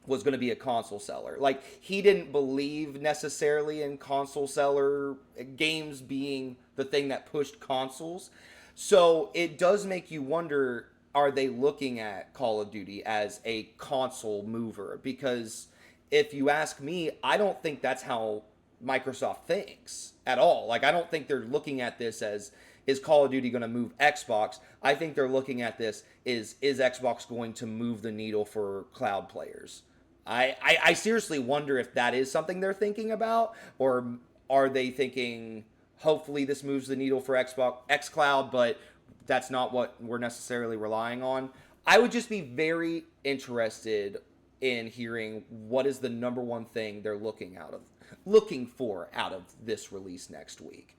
was going to be a console seller. Like, he didn't believe necessarily in console seller games being the thing that pushed consoles. So it does make you wonder, are they looking at Call of Duty as a console mover? Because if you ask me, I don't think that's how Microsoft thinks at all. Like, I don't think they're looking at this as, is Call of Duty going to move Xbox? I think they're looking at this is Xbox going to move the needle for cloud players? I seriously wonder if that is something they're thinking about, or are they thinking, hopefully this moves the needle for Xbox xCloud, but that's not what we're necessarily relying on. I would just be very interested in hearing what is the number one thing they're looking for out of this release next week.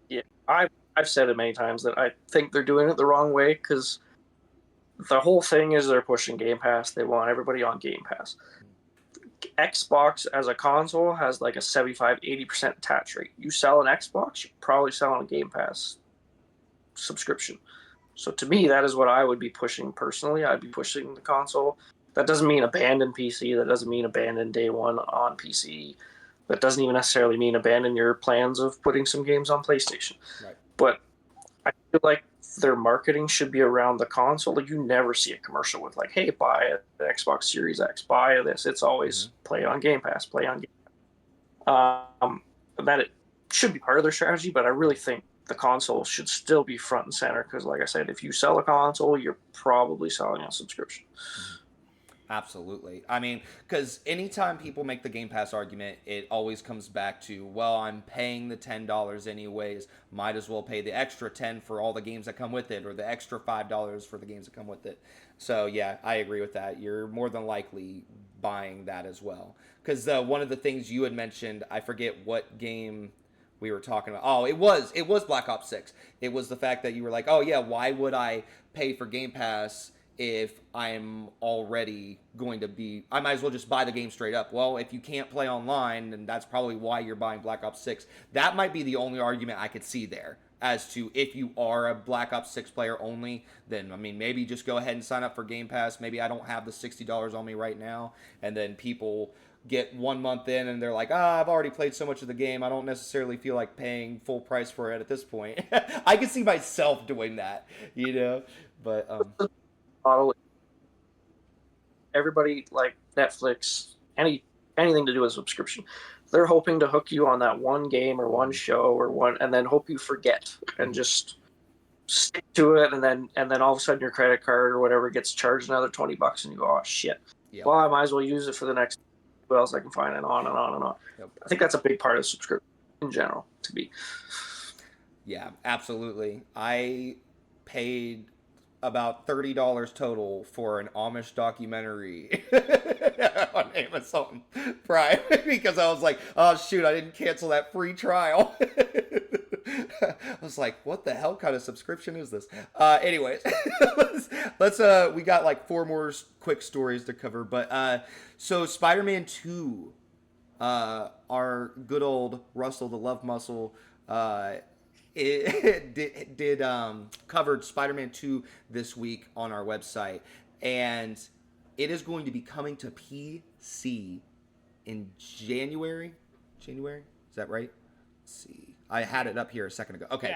Yeah, I've said it many times that I think they're doing it the wrong way, because the whole thing is they're pushing Game Pass. They want everybody on Game Pass. Xbox as a console has like a 75-80% attach rate. You sell an Xbox, you're probably selling a Game Pass subscription. So to me, that is what I would be pushing personally. I'd be pushing the console. That doesn't mean abandon PC. That doesn't mean abandon day one on PC. That doesn't even necessarily mean abandon your plans of putting some games on PlayStation. Right. But I feel like their marketing should be around the console. Like, you never see a commercial with like, hey, buy the Xbox Series X, buy this. It's always play on Game Pass, play on Game Pass. That it should be part of their strategy, but I really think the console should still be front and center, because like I said, if you sell a console, you're probably selling a subscription. Absolutely. I mean, because anytime people make the Game Pass argument, it always comes back to, well, I'm paying the $10 anyways. Might as well pay the extra $10 for all the games that come with it, or the extra $5 for the games that come with it. So, yeah, I agree with that. You're more than likely buying that as well. Because one of the things you had mentioned, I forget what game we were talking about. Oh, it was Black Ops 6. It was the fact that you were like, oh, yeah, why would I pay for Game Pass if I'm already going to be, I might as well just buy the game straight up. Well, if you can't play online, then that's probably why you're buying Black Ops 6. That might be the only argument I could see there, as to if you are a Black Ops 6 player only, then, I mean, maybe just go ahead and sign up for Game Pass. Maybe I don't have the $60 on me right now, and then people get 1 month in and they're like, I've already played so much of the game, I don't necessarily feel like paying full price for it at this point. I can see myself doing that, but Model. Everybody, like Netflix, anything to do with subscription, they're hoping to hook you on that one game or one show or one, and then hope you forget and just stick to it, and then all of a sudden your credit card or whatever gets charged another $20, and you go, oh shit. Yep. Well, I might as well use it for the next, what else I can find, and on and on and on. Yep. I think that's a big part of subscription. in general to be. Yeah, absolutely. I paid about $30 total for an Amish documentary on Amazon Prime because I was like, oh shoot, I didn't cancel that free trial. I was like, what the hell kind of subscription is this? Anyways, let's we got like four more quick stories to cover, but so Spider-Man 2, our good old Russell the Love Muscle, it did covered Spider-Man 2 this week on our website, and it is going to be coming to PC in January. January, is that right? Let's see. I had it up here a second ago. Okay.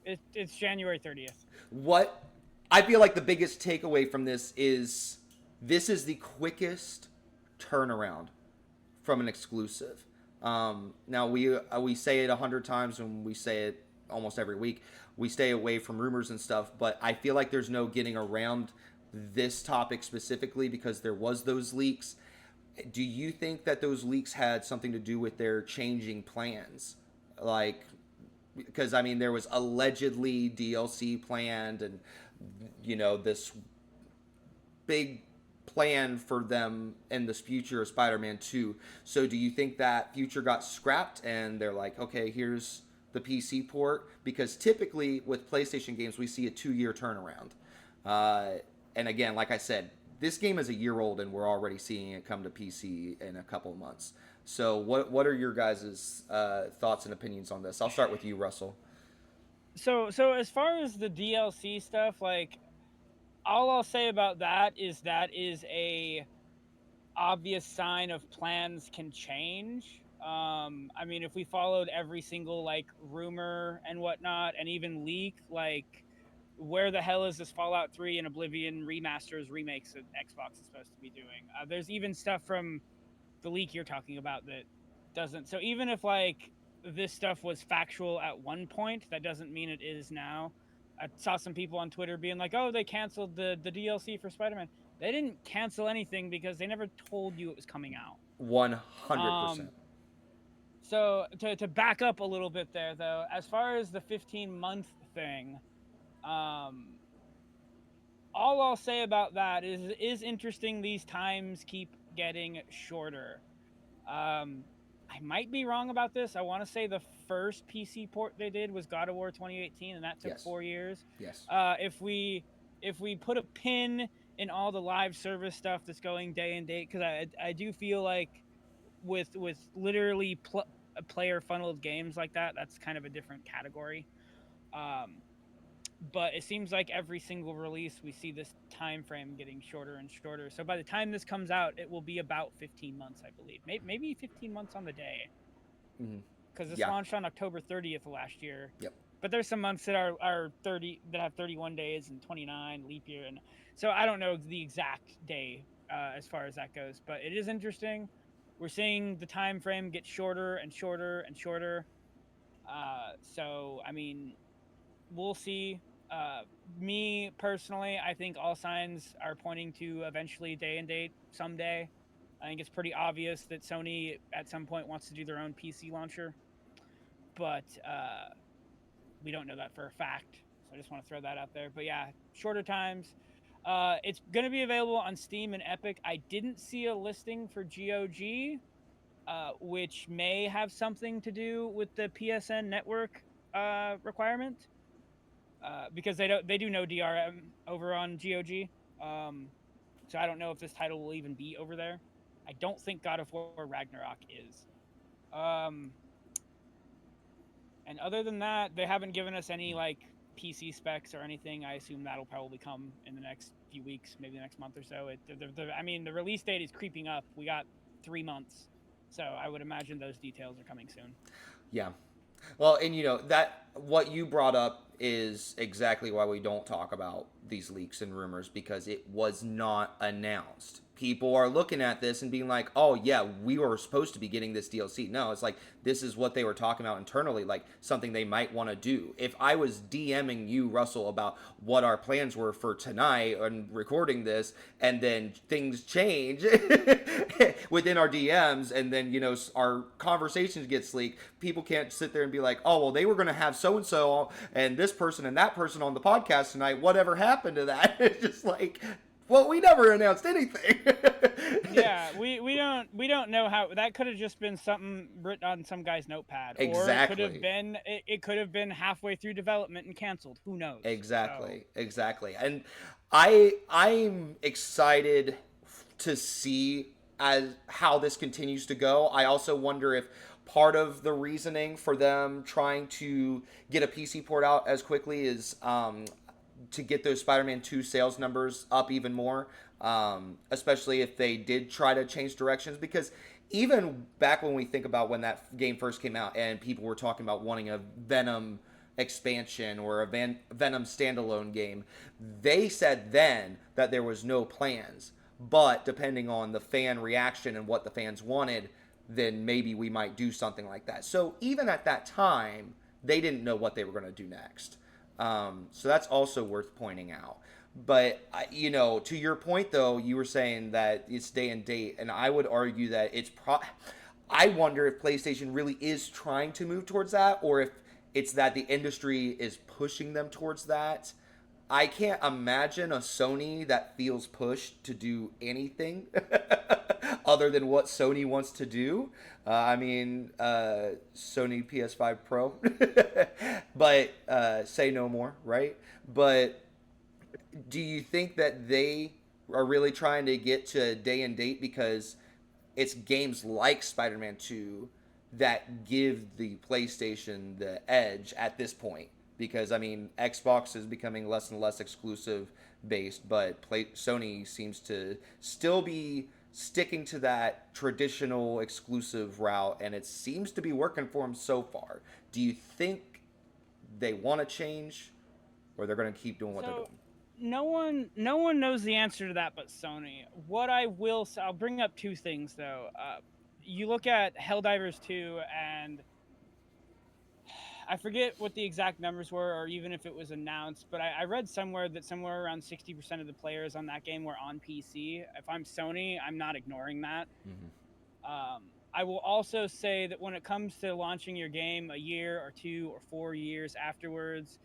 Yeah, it's January 30th. What I feel like the biggest takeaway from this is the quickest turnaround from an exclusive. Now we say it 100 times and we say it almost every week. We stay away from rumors and stuff, but I feel like there's no getting around this topic specifically because there was those leaks. Do you think that those leaks had something to do with their changing plans? Like, because I mean, there was allegedly DLC planned, and this big plan for them in this future of Spider-Man 2. So do you think that future got scrapped and they're like, okay, here's the PC port? Because typically with PlayStation games, we see a 2-year turnaround. And again, like I said, this game is a year old and we're already seeing it come to PC in a couple of months. So what are your guys' thoughts and opinions on this? I'll start with you, Russell. So as far as the DLC stuff, like, all I'll say about that is a obvious sign of plans can change. I mean, if we followed every single like rumor and whatnot, and even leak, like, where the hell is this Fallout 3 and Oblivion remasters, remakes that Xbox is supposed to be doing? There's even stuff from the leak you're talking about that doesn't. So even if like this stuff was factual at one point, that doesn't mean it is now. I saw some people on Twitter being like, "Oh, they canceled the DLC for Spider-Man." They didn't cancel anything because they never told you it was coming out. 100%. So to back up a little bit there, though, as far as the 15-month thing, all I'll say about that is interesting. These times keep getting shorter. I might be wrong about this. I want to say the first PC port they did was God of War 2018, and that took 4 years. Yes. If we put a pin in all the live service stuff that's going day and date, because I do feel like with literally player funneled games like that, that's kind of a different category. But it seems like every single release we see this time frame getting shorter and shorter. So by the time this comes out, it will be about 15 months, I believe. Maybe 15 months on the day. Because this launched on October 30th of last year. Yep. But there's some months that are 30 that have 31 days and 29 leap year, and so I don't know the exact day as far as that goes. But it is interesting. We're seeing the time frame get shorter and shorter and shorter. So I mean, we'll see. Me personally, I think all signs are pointing to eventually day and date someday. I think it's pretty obvious that Sony at some point wants to do their own PC launcher, but we don't know that for a fact. So I just want to throw that out there. But yeah, shorter times. It's going to be available on Steam and Epic. I didn't see a listing for GOG, which may have something to do with the PSN network requirement. Because they do no DRM over on GOG. So I don't know if this title will even be over there. I don't think God of War Ragnarok is. And other than that, they haven't given us any like PC specs or anything. I assume that'll probably come in the next few weeks, maybe the next month or so. I mean, the release date is creeping up. We got 3 months, so I would imagine those details are coming soon. Yeah. Well, and that what you brought up is exactly why we don't talk about these leaks and rumors, because it was not announced. People are looking at this and being like, oh yeah, we were supposed to be getting this DLC. No, it's like, this is what they were talking about internally, like something they might want to do. If I was DMing you, Russell, about what our plans were for tonight and recording this, and then things change within our DMs, and then, you know, our conversations get leaked, people can't sit there and be like, oh, well, they were going to have so-and-so and this person and that person on the podcast tonight. Whatever happened to that? It's just like, well, we never announced anything. Yeah, we don't know how that could have just been something written on some guy's notepad, Exactly. or it could have been halfway through development and canceled. Who knows? Exactly. Exactly. And I'm excited to see as how this continues to go. I also wonder if part of the reasoning for them trying to get a PC port out as quickly is to get those Spider-Man 2 sales numbers up even more, especially if they did try to change directions. Because even back when we think about when that game first came out and people were talking about wanting a Venom expansion or a Venom standalone game, they said then that there was no plans. But depending on the fan reaction and what the fans wanted, then maybe we might do something like that. So even at that time, they didn't know what they were going to do next. So that's also worth pointing out. But, you know, to your point, though, you were saying that it's day and date, and I would argue that I wonder if PlayStation really is trying to move towards that, or if it's that the industry is pushing them towards that. I can't imagine a Sony that feels pushed to do anything other than what Sony wants to do. Sony PS5 Pro, but say no more, right? But do you think that they are really trying to get to day and date because it's games like Spider-Man 2 that give the PlayStation the edge at this point? Because, I mean, Xbox is becoming less and less exclusive based, but Sony seems to still be sticking to that traditional exclusive route, and it seems to be working for them so far. Do you think they want to change, or they're going to keep doing what they're doing? No one knows the answer to that but Sony. What I will say, I'll bring up two things though. You look at Helldivers 2, and I forget what the exact numbers were, or even if it was announced, but I read somewhere that somewhere around 60% of the players on that game were on PC. If I'm Sony, I'm not ignoring that. Mm-hmm. I will also say that when it comes to launching your game a year or 2 or 4 years afterwards,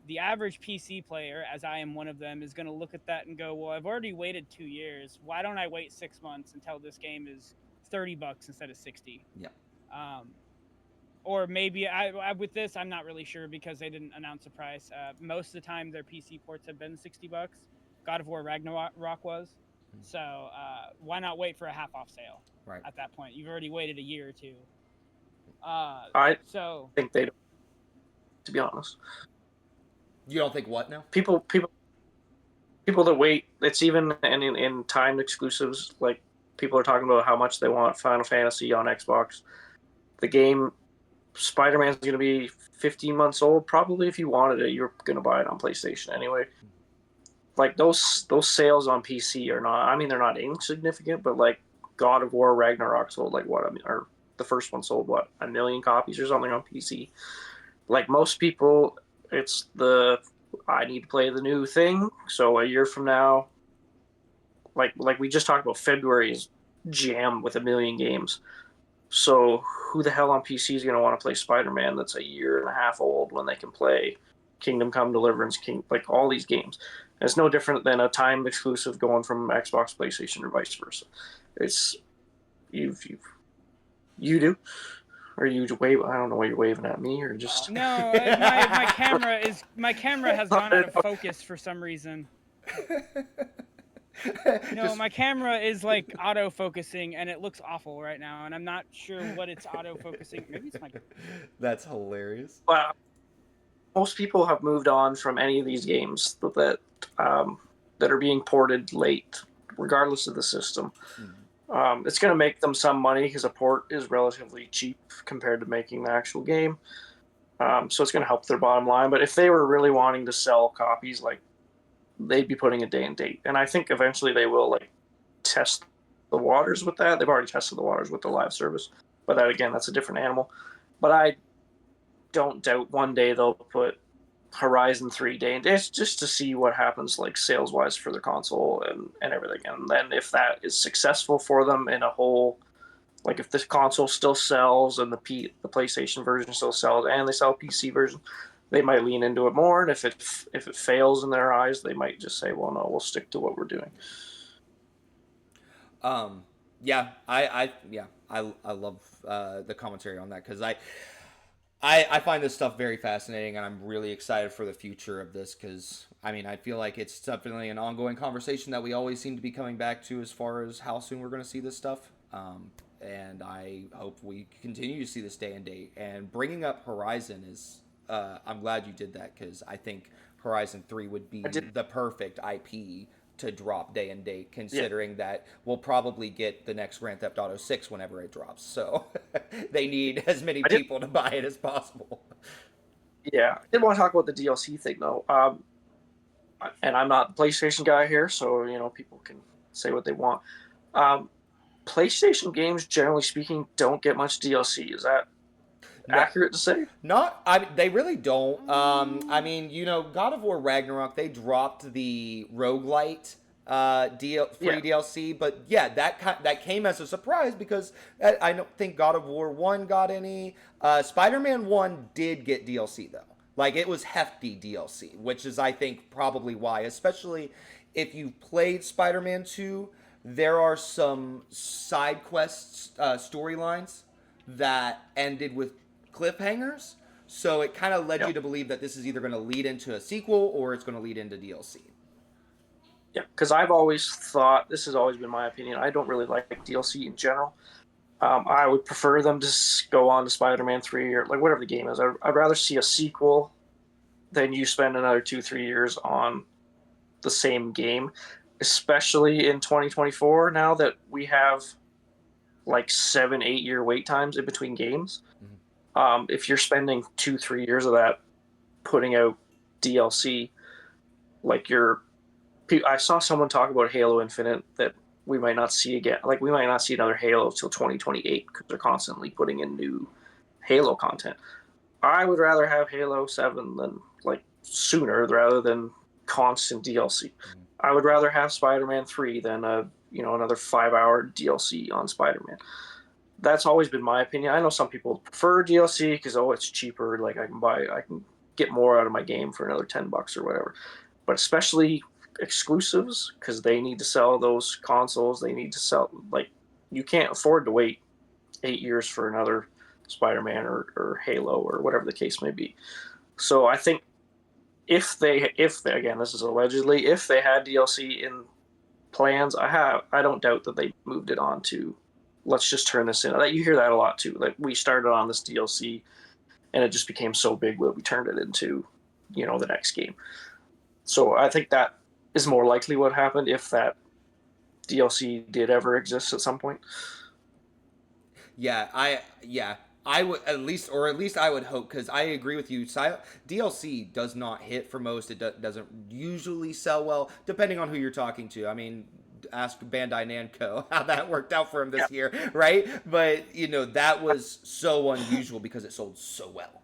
the average PC player, as I am one of them, is going to look at that and go, well, I've already waited 2 years. Why don't I wait 6 months until this game is $30 instead of 60? Yeah. Or maybe with this, I'm not really sure because they didn't announce a price. Most of the time, their PC ports have been $60. God of War Ragnarok was. Mm-hmm. So why not wait for a half-off sale? Right. At that point, you've already waited a year or two. I think they don't, to be honest. You don't think what now? People that wait, it's even in timed exclusives, like people are talking about how much they want Final Fantasy on Xbox. The game Spider-Man's going to be 15 months old. Probably if you wanted it, you're going to buy it on PlayStation anyway. Like those sales on PC are not, I mean, they're not insignificant, but like God of War Ragnarok sold like what? I mean, or the first one sold what? 1 million copies or something on PC. Like most people, it's I need to play the new thing. So a year from now, like we just talked about, February is jammed with 1 million games. So who the hell on PC is going to want to play Spider-Man that's a year and a half old when they can play Kingdom Come Deliverance, like all these games? And it's no different than a timed exclusive going from Xbox, PlayStation, or vice versa. It's you do. Or you wave? I don't know why you're waving at me, or just no. My camera has gone out of focus for some reason. No, my camera is like auto-focusing, and it looks awful right now, and I'm not sure what it's auto-focusing. Maybe it's my... That's hilarious. Well, most people have moved on from any of these games that are being ported late, regardless of the system. It's going to make them some money because a port is relatively cheap compared to making the actual game. So it's going to help their bottom line. But if they were really wanting to sell copies, like, they'd be putting a day and date. And I think eventually they will, like, test the waters with that. They've already tested the waters with the live service, but that, again, that's a different animal. But I don't doubt one day they'll put Horizon 3 day and days just to see what happens, like, sales wise for their console and everything. And then if that is successful for them in a whole, like, if this console still sells and the PlayStation version still sells and they sell a PC version, they might lean into it more. And if it fails in their eyes, they might just say, well, no, we'll stick to what we're doing. Yeah, I love the commentary on that, because I find this stuff very fascinating, and I'm really excited for the future of this, because I mean, I feel like it's definitely an ongoing conversation that we always seem to be coming back to as far as how soon we're going to see this stuff. And I hope we continue to see this day and date. And bringing up Horizon is, I'm glad you did that, because I think Horizon 3 would be the perfect IP to drop day and date, considering that we'll probably get the next Grand Theft Auto 6 whenever it drops. So they need as many people to buy it as possible. Yeah, I did want to talk about the DLC thing, though. And I'm not the PlayStation guy here, so, people can say what they want. PlayStation games, generally speaking, don't get much DLC. Is that accurate to say? They really don't. I mean, God of War Ragnarok, they dropped the roguelite free DLC, but yeah, that came as a surprise, because I don't think God of War 1 got any. Spider-Man 1 did get DLC, though. Like, it was hefty DLC, which is, I think, probably why, especially if you played Spider-Man 2, there are some side quests, storylines that ended with cliffhangers, so it kind of led you to believe that this is either going to lead into a sequel or it's going to lead into DLC. Yeah, because I've always thought, this has always been my opinion, I don't really like DLC in general. I would prefer them to go on to Spider-Man 3 or, like, whatever the game is. I'd rather see a sequel than you spend another 2-3 years on the same game, especially in 2024, now that we have like 7-8 year wait times in between games. If you're spending 2-3 years of that putting out DLC, like, I saw someone talk about Halo Infinite, that we might not see again. Like, we might not see another Halo till 2028, because they're constantly putting in new Halo content. I would rather have Halo 7 than, like, sooner, rather than constant DLC. I would rather have Spider-Man 3 than another 5-hour DLC on Spider-Man. That's always been my opinion. I know some people prefer DLC because, it's cheaper. Like, I can get more out of my game for another $10 or whatever. But especially exclusives, because they need to sell those consoles. They need to sell, like, you can't afford to wait 8 years for another Spider-Man or Halo or whatever the case may be. So I think if they again, this is allegedly, if they had DLC in plans, I don't doubt that they moved it on to, let's just turn this in. You hear that a lot too. Like, we started on this DLC and it just became so big that we turned it into, the next game. So I think that is more likely what happened, if that DLC did ever exist at some point. I would at least I would hope, because I agree with you. DLC does not hit for most. It doesn't usually sell well, depending on who you're talking to. I mean, ask Bandai Namco how that worked out for him this year, right? But that was so unusual because it sold so well.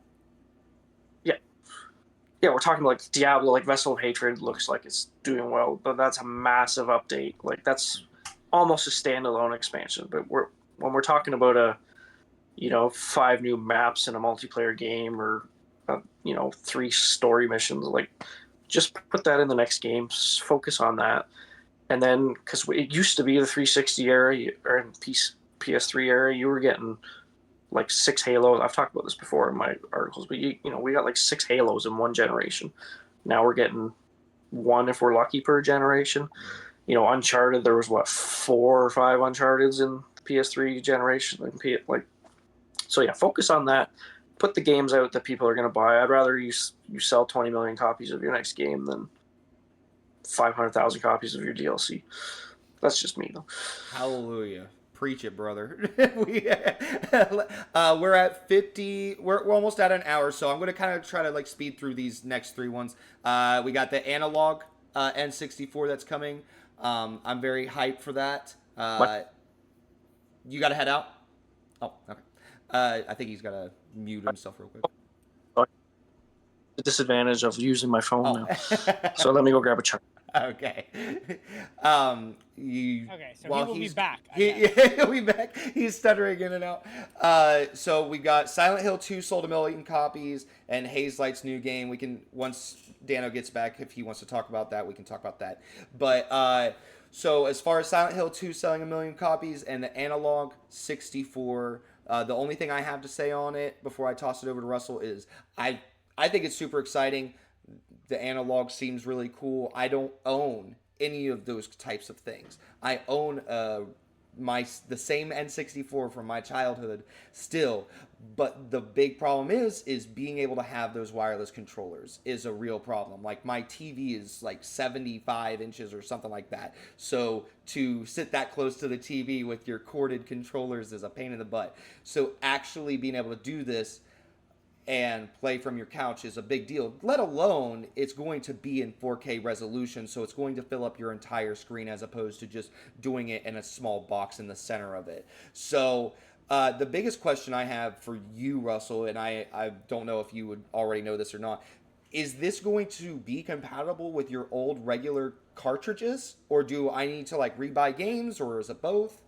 Yeah, we're talking like Diablo, like Vessel of Hatred looks like it's doing well, but that's a massive update. Like, that's almost a standalone expansion. But when we're talking about 5 new maps in a multiplayer game, or 3 story missions, like, just put that in the next game. Focus on that, and then, because it used to be the 360 era or in PS3 era, you were getting like 6 Halos. I've talked about this before in my articles, but we got like 6 Halos in one generation. Now we're getting 1, if we're lucky, per generation. Uncharted, there was 4 or 5 Uncharteds in the PS3 generation. So yeah, focus on that. Put the games out that people are going to buy. I'd rather you sell 20 million copies of your next game than 500,000 copies of your DLC. That's just me, though. Hallelujah. Preach it, brother. We're at 50. We're almost at an hour, so I'm going to kind of try to like speed through these next three ones. We got the analog N64 that's coming. I'm very hyped for that. You got to head out? Oh, okay. I think he's got to mute himself real quick. The disadvantage of using my phone Oh. now. So let me go grab a check. Okay. Okay, so he will be back. He'll be back. He's stuttering in and out. So we got Silent Hill 2 sold 1 million copies, and Hazelight's new game. We can, once Danno gets back, if he wants to talk about that, we can talk about that. But so as far as Silent Hill 2 selling 1 million copies and the Analog 64, the only thing I have to say on it before I toss it over to Russell is I think it's super exciting. The Analog seems really cool. I don't own any of those types of things. I own the same N64 from my childhood still, but the big problem is being able to have those wireless controllers is a real problem. Like my TV is like 75 inches or something like that, so to sit that close to the TV with your corded controllers is a pain in the butt. So actually being able to do this and play from your couch is a big deal, let alone it's going to be in 4K resolution, so it's going to fill up your entire screen as opposed to just doing it in a small box in the center of it. So the biggest question I have for you, Russell, and I don't know if you would already know this or not, is this going to be compatible with your old regular cartridges, or do I need to like rebuy games, or is it both?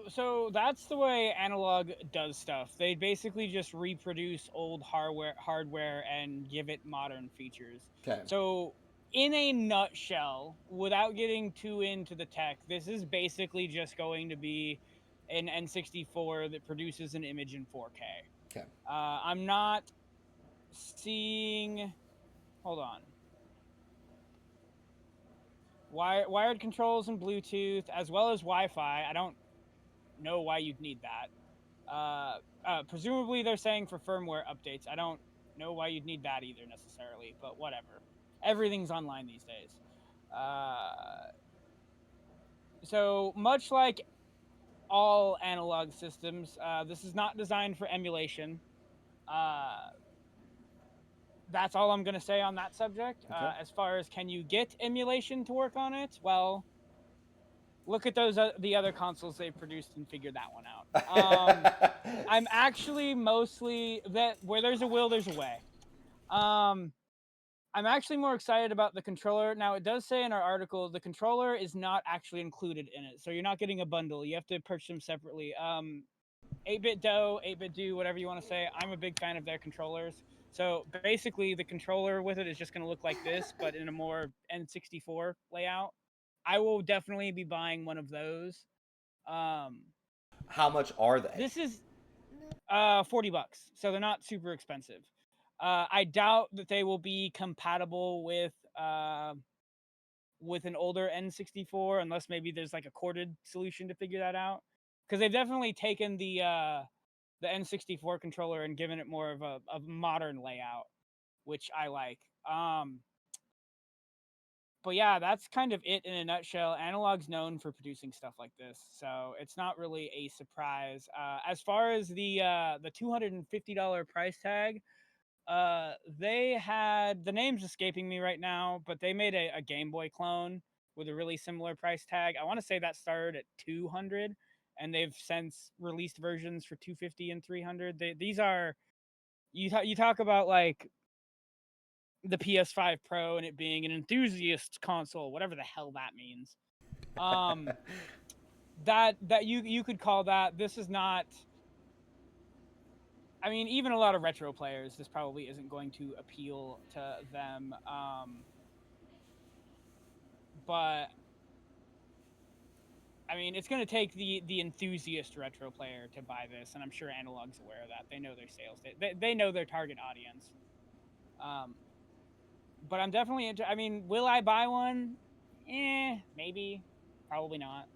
So that's the way Analog does stuff. They basically just reproduce old hardware and give it modern features. Okay. So in a nutshell, without getting too into the tech, this is basically just going to be an N64 that produces an image in 4K. Okay. I'm not seeing. Hold on. Wired controls and Bluetooth, as well as Wi-Fi. I don't know why you'd need that. Presumably they're saying for firmware updates. I don't know why you'd need that either necessarily, but whatever. Everything's online these days. So much like all analog systems, this is not designed for emulation. That's all I'm going to say on that subject. Okay. As far as can you get emulation to work on it? Well, look at those the other consoles they've produced and figure that one out. I'm actually mostly that where there's a will, there's a way. I'm actually more excited about the controller. Now, it does say in our article the controller is not actually included in it, so you're not getting a bundle. You have to purchase them separately. 8-Bit Do, 8-Bit Do, whatever you want to say. I'm a big fan of their controllers. So basically, the controller with it is just going to look like this, but in a more N64 layout. I will definitely be buying one of those. How much are they? This is $40, so they're not super expensive. I doubt that they will be compatible with an older N64, unless maybe there's like a corded solution to figure that out. Because they've definitely taken the N64 controller and given it more of a modern layout, which I like. But yeah, that's kind of it in a nutshell. Analog's known for producing stuff like this, so it's not really a surprise. As far as the $250 price tag, they had, the name's escaping me right now, but they made a Game Boy clone with a really similar price tag. I want to say that started at 200, and they've since released versions for 250 and 300. These are you talk about like the PS5 Pro and it being an enthusiast console, whatever the hell that means. That you could call that. This is not. I mean, even a lot of retro players, this probably isn't going to appeal to them. But I mean, it's going to take the enthusiast retro player to buy this, and I'm sure Analog's aware of that. They know their sales. They know their target audience. But I'm definitely I mean, will I buy one? Maybe. Probably not.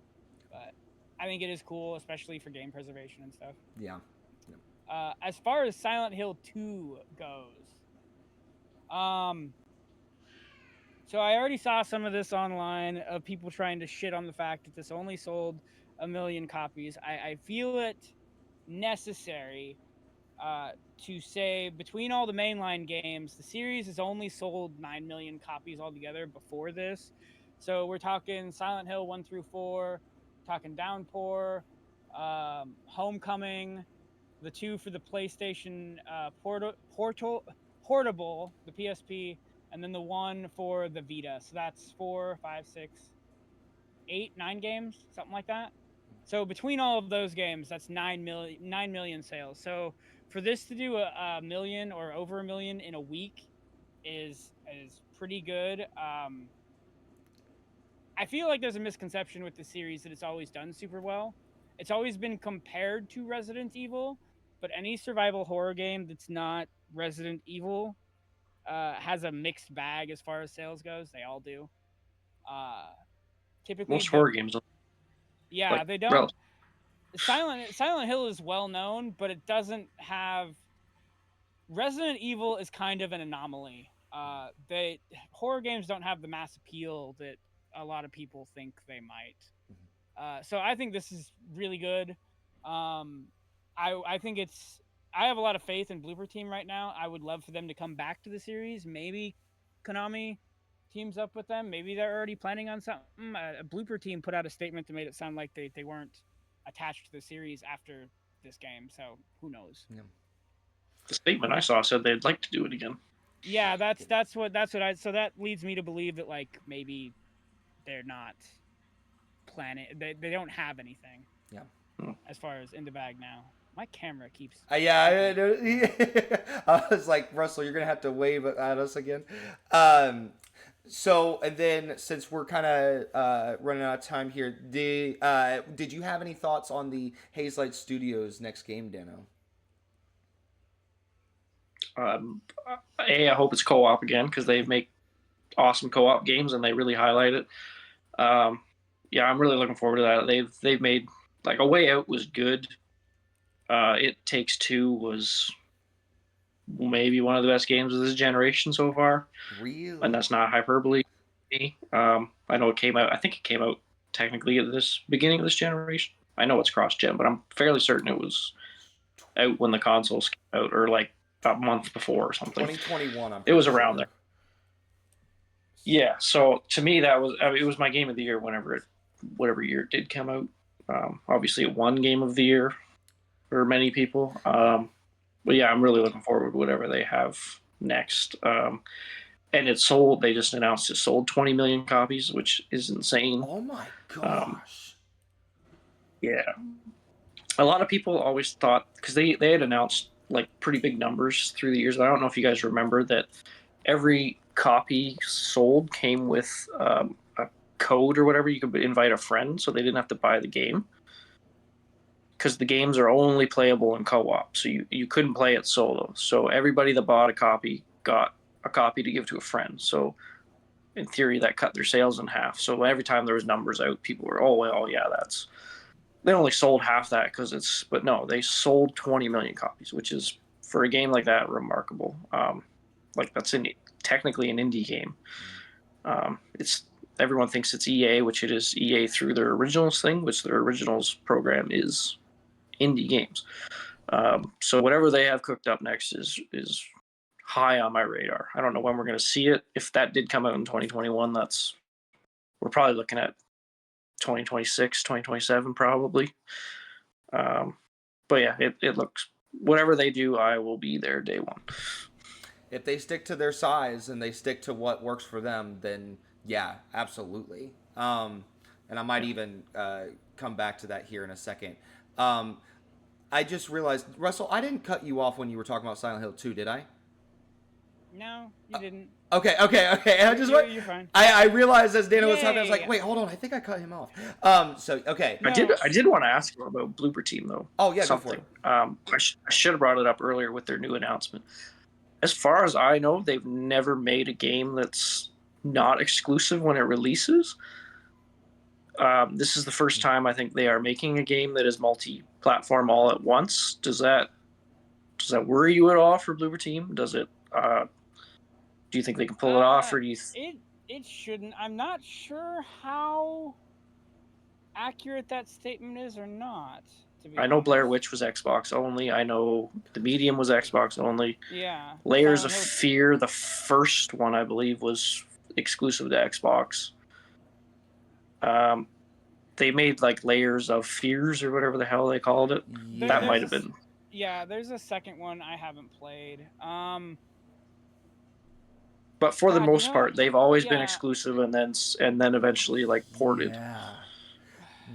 But I think it is cool, especially for game preservation and stuff. Yeah. As far as Silent Hill 2 goes, so I already saw some of this online of people trying to shit on the fact that this only sold 1 million copies. I feel it necessary to say between all the mainline games, the series has only sold 9 million copies altogether before this. So we're talking Silent Hill 1 through 4, talking Downpour, Homecoming, the 2 for the PlayStation portable, the PSP, and then the 1 for the Vita. So that's 4, 5, 6, 8, 9 games, something like that. So between all of those games, that's 9 million sales. So for this to do a million or over a million in a week is pretty good. I feel like there's a misconception with the series that it's always done super well. It's always been compared to Resident Evil, but any survival horror game that's not Resident Evil has a mixed bag as far as sales goes. They all do. Typically, Most horror games, yeah, they don't. Silent Hill is well known, but it doesn't have. Resident Evil is kind of an anomaly. Horror games don't have the mass appeal that a lot of people think they might. So I think this is really good. I think it's. I have a lot of faith in Blooper Team right now. I would love for them to come back to the series. Maybe Konami teams up with them. Maybe they're already planning on something. A Blooper Team put out a statement that made it sound like they weren't attached to the series after this game. So who knows? Yeah. The statement I saw said they'd like to do it again. Yeah, that's what I. So that leads me to believe that like maybe they're not planning. They don't have anything. Yeah. As far as in the bag now, my camera keeps. Yeah, I was like, Russell, you're gonna have to wave at us again. So, and then since we're kind of running out of time here, did you have any thoughts on the Hazelight Studios next game, Danno? I hope it's co-op again because they make awesome co-op games and they really highlight it. Yeah, I'm really looking forward to that. They've made like A Way Out was good. It Takes Two was maybe one of the best games of this generation so far. Really? And that's not hyperbole. I know it came out. I think it came out technically at this beginning of this generation. I know it's cross-gen, but I'm fairly certain it was out when the consoles came out, or like a month before or something. 2021. It was around there. Yeah. So to me, it was my game of the year whatever year it did come out. Obviously, it won game of the year for many people. But yeah, I'm really looking forward to whatever they have next. And it sold. They just announced it sold 20 million copies, which is insane. Oh my gosh. Yeah. A lot of people always thought, because they had announced like pretty big numbers through the years. I don't know if you guys remember that every copy sold came with a code or whatever. You could invite a friend, so they didn't have to buy the game. Because the games are only playable in co-op, so you couldn't play it solo. So everybody that bought a copy got a copy to give to a friend. So in theory, that cut their sales in half. So every time there was numbers out, people were, oh, well, yeah, they only sold half that but no, they sold 20 million copies, which is, for a game like that, remarkable. Like that's technically an indie game. Everyone thinks it's EA, which it is EA through their originals thing, which their originals program is indie games. So whatever they have cooked up next is high on my radar. I don't know when we're going to see it. If that did come out in 2021, we're probably looking at 2026, 2027 probably. But yeah, it looks, whatever they do, I will be there day one. If they stick to their size and they stick to what works for them, then yeah, absolutely. And I might even come back to that here in a second. I just realized, Russell, I didn't cut you off when you were talking about Silent Hill 2, did I? No, you didn't. Okay. You're fine. I realized as Danno was talking, I was Yeah. like, wait, hold on, I think I cut him off. So okay. No. I did want to ask you about Blooper Team though. Oh yeah, something. Go for it. I should have brought it up earlier with their new announcement. As far as I know, they've never made a game that's not exclusive when it releases. This is the first time I think they are making a game that is multi-platform all at once. Does that worry you at all for Blooper Team? Does it? Do you think they can pull it off, or do you? It shouldn't. I'm not sure how. accurate that statement is or not. To be I know Blair honest. Witch was Xbox only. I know the Medium was Xbox only. Yeah. Layers Silent of Hill. Fear, the first one I believe was exclusive to Xbox. They made like Layers of Fears or whatever the hell they called it. That Yeah. might have been. Yeah, there's a second one I haven't played. But for the God, most part, they've always been yeah. exclusive, and then eventually like ported. Yeah.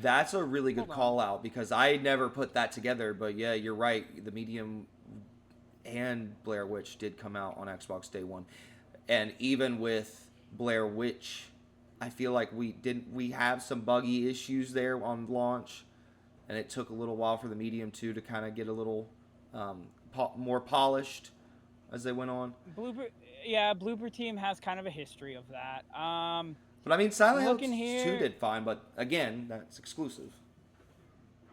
That's a really good Hold on. call out because I never put that together. But yeah, you're right. The Medium and Blair Witch did come out on Xbox Day One, and even with Blair Witch, I feel like we have some buggy issues there on launch, and it took a little while for the Medium 2 to kind of get a little more polished as they went on. Blooper Team has kind of a history of that. But I mean, Silent Hill 2 here, did fine, but again, that's exclusive.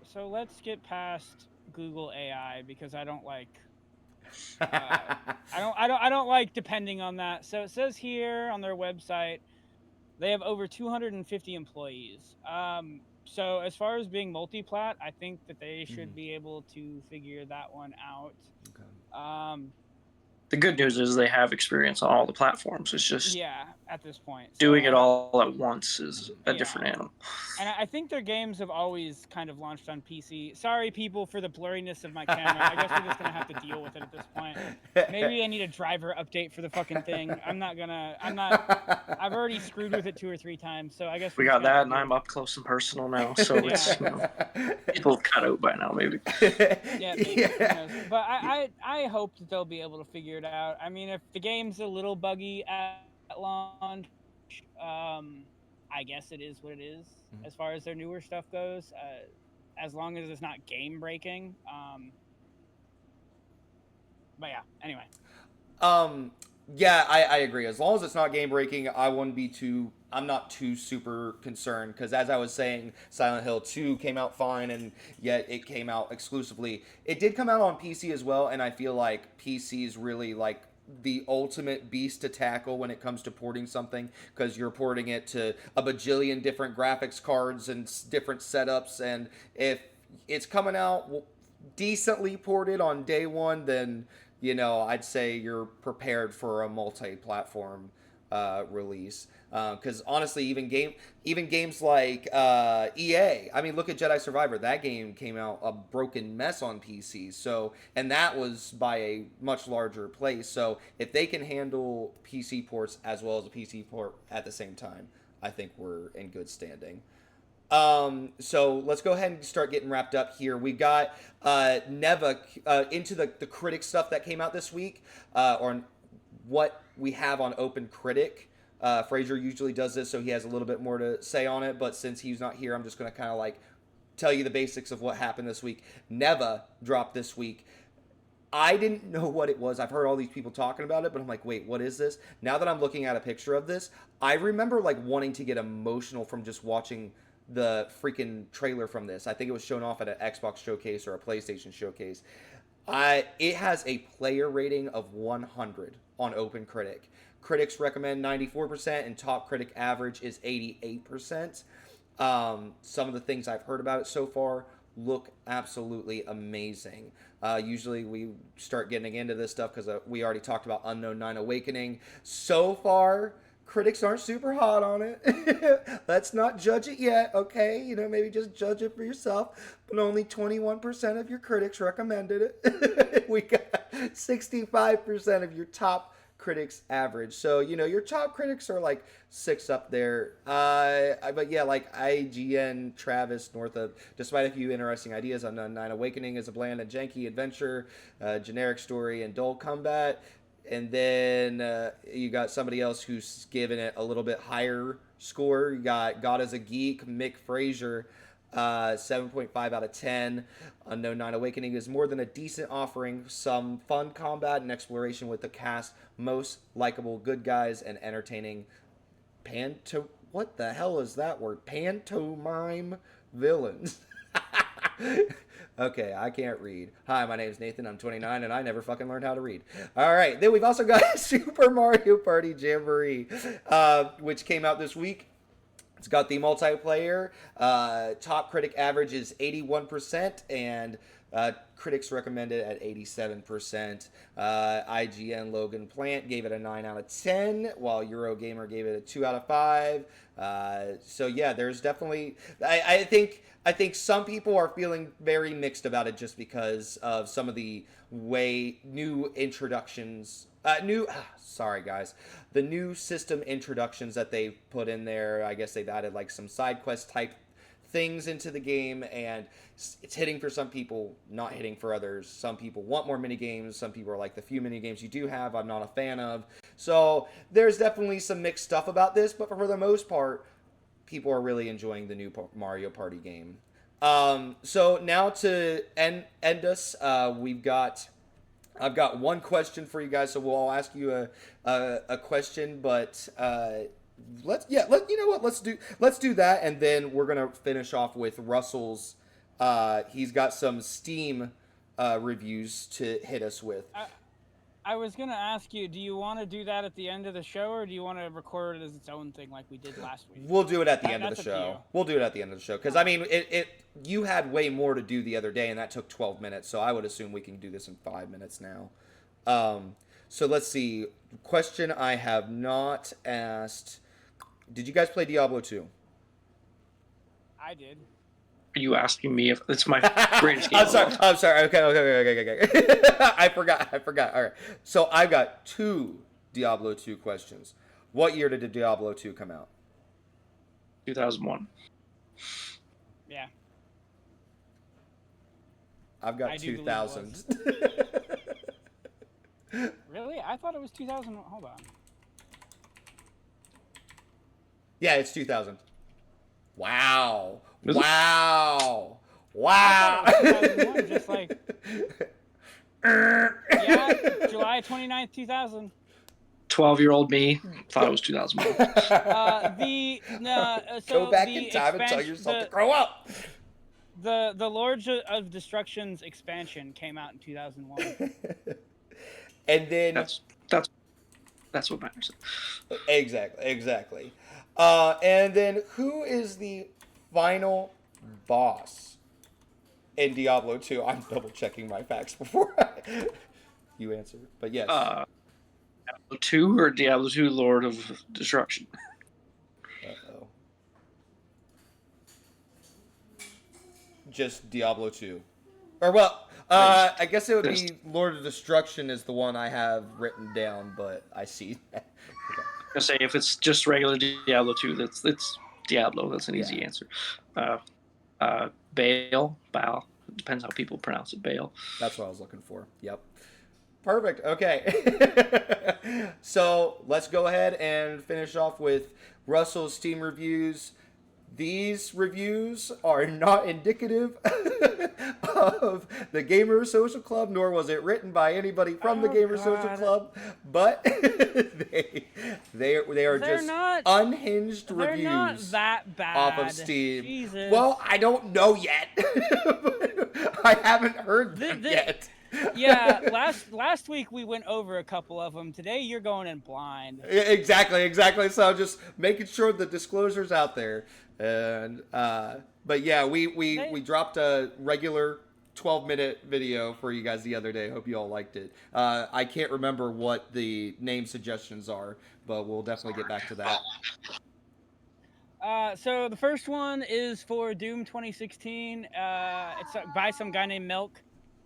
So let's get past Google AI because I don't like. I don't like depending on that. So it says here on their website, they have over 250 employees. So as far as being multi-plat, I think that they should be able to figure that one out. Okay. The good news is they have experience on all the platforms. It's just at this point, doing it all at once is a different animal. And I think their games have always kind of launched on PC. Sorry, people, for the blurriness of my camera. I guess we're just gonna have to deal with it at this point. Maybe I need a driver update for the fucking thing. I've already screwed with it 2 or 3 times, so I guess we got that, and I'm up close and personal now, so it's people have cut out by now, maybe. Maybe. But I hope that they'll be able to figure it out. I mean, if the game's a little buggy at launch, I guess it is what it is as far as their newer stuff goes. As long as it's not game breaking. But yeah, anyway. Yeah, I agree. As long as it's not game breaking, I'm not too super concerned because as I was saying, Silent Hill 2 came out fine and yet it came out exclusively. It did come out on PC as well, and I feel like PC is really like the ultimate beast to tackle when it comes to porting something because you're porting it to a bajillion different graphics cards and different setups, and if it's coming out decently ported on day one, then I'd say you're prepared for a multi-platform release. Because honestly, even games like EA, I mean, look at Jedi Survivor. That game came out a broken mess on PC. So, and that was by a much larger place. So, if they can handle PC ports as well as a PC port at the same time, I think we're in good standing. So let's go ahead and start getting wrapped up here. We got Neva into the critic stuff that came out this week, or what we have on Open Critic. Fraser usually does this, so he has a little bit more to say on it, but since he's not here, I'm just going to kind of like tell you the basics of what happened this week. Neva dropped this week. I didn't know what it was. I've heard all these people talking about it, but I'm like, wait, what is this? Now that I'm looking at a picture of this, I remember like wanting to get emotional from just watching the freaking trailer from this. I think it was shown off at an Xbox showcase or a PlayStation showcase. It has a player rating of 100 on Open Critic. Critics recommend 94%, and top critic average is 88%. Some of the things I've heard about it so far look absolutely amazing. Usually we start getting into this stuff because we already talked about Unknown 9 Awakening. So far, critics aren't super hot on it. Let's not judge it yet, okay? Maybe just judge it for yourself. But only 21% of your critics recommended it. We got 65% of your top critics average. So, your top critics are like 6 up there. But yeah, like IGN, Travis, Northup, despite a few interesting ideas, Unknown 9 Awakening is a bland and janky adventure, generic story, and dull combat. And then you got somebody else who's given it a little bit higher score. You got God as a Geek, Mick Frazier, 7.5 out of 10. Unknown 9 Awakening is more than a decent offering. Some fun combat and exploration with the cast, most likable good guys, and entertaining what the hell is that word? Pantomime villains. Okay, I can't read. Hi, my name is Nathan. I'm 29, and I never fucking learned how to read. All right, then we've also got Super Mario Party Jamboree, which came out this week. It's got the multiplayer. Top critic average is 81%, and critics recommend it at 87%. IGN Logan Plant gave it a 9 out of 10, while Eurogamer gave it a 2 out of 5. So yeah, there's definitely. I think some people are feeling very mixed about it just because of some of the new introductions. Sorry guys, the new system introductions that they've put in there. I guess they've added like some side quest type things into the game, and it's hitting for some people, not hitting for others. Some people want more mini games. Some people are like, the few mini games you do have, I'm not a fan of. So there's definitely some mixed stuff about this, but for the most part, people are really enjoying the new Mario Party game. So now to end us, I've got one question for you guys, so we'll all ask you a question, but let's do that, and then we're gonna finish off with Russell's. He's got some Steam reviews to hit us with. I was gonna ask you, do you want to do that at the end of the show, or do you want to record it as its own thing like we did last week? We'll do it at the end of the show. We'll do it at the end of the show, because I mean, you had way more to do the other day, and that took 12 minutes. So I would assume we can do this in 5 minutes now. So let's see. Question I have not asked. Did you guys play Diablo 2? I did. Are you asking me if it's my greatest game? I'm sorry. Okay. I forgot. All right. So I've got 2 Diablo 2 questions. What year did Diablo 2 come out? 2001. Yeah. I've got 2000. Really? I thought it was 2000. Hold on. Yeah, it's 2000. Wow. Is it? Wow. I thought it was 2001, just like. Yeah, July 29th, 2000. 12-year-old me thought it was 2001. Go back in time and tell yourself to grow up. The Lords of Destruction's expansion came out in 2001. And then that's what matters. Exactly. And then who is the final boss in Diablo 2? I'm double checking my facts before you answer. But yes. Diablo 2 or Diablo 2 Lord of Destruction? Uh-oh. Just Diablo 2. Or well, I guess it would be Lord of Destruction is the one I have written down, but I see that. Okay. I say if it's just regular Diablo 2, it's Diablo. That's an easy answer. Baal. Depends how people pronounce it. Baal. That's what I was looking for. Yep. Perfect. Okay. So let's go ahead and finish off with Russell's Steam reviews. These reviews are not indicative of the Gamer Social Club, nor was it written by anybody from the Gamer Social Club, but they are just unhinged reviews. They're not that bad. Off of Steam. Jesus. Well, I don't know yet. I haven't heard them yet. Yeah, last week we went over a couple of them. Today you're going in blind. Exactly. So just making sure the disclosure's out there. And but yeah, we dropped a regular 12-minute video for you guys the other day. Hope you all liked it. I can't remember what the name suggestions are, but we'll definitely get back to that. So the first one is for Doom 2016. It's by some guy named Milk.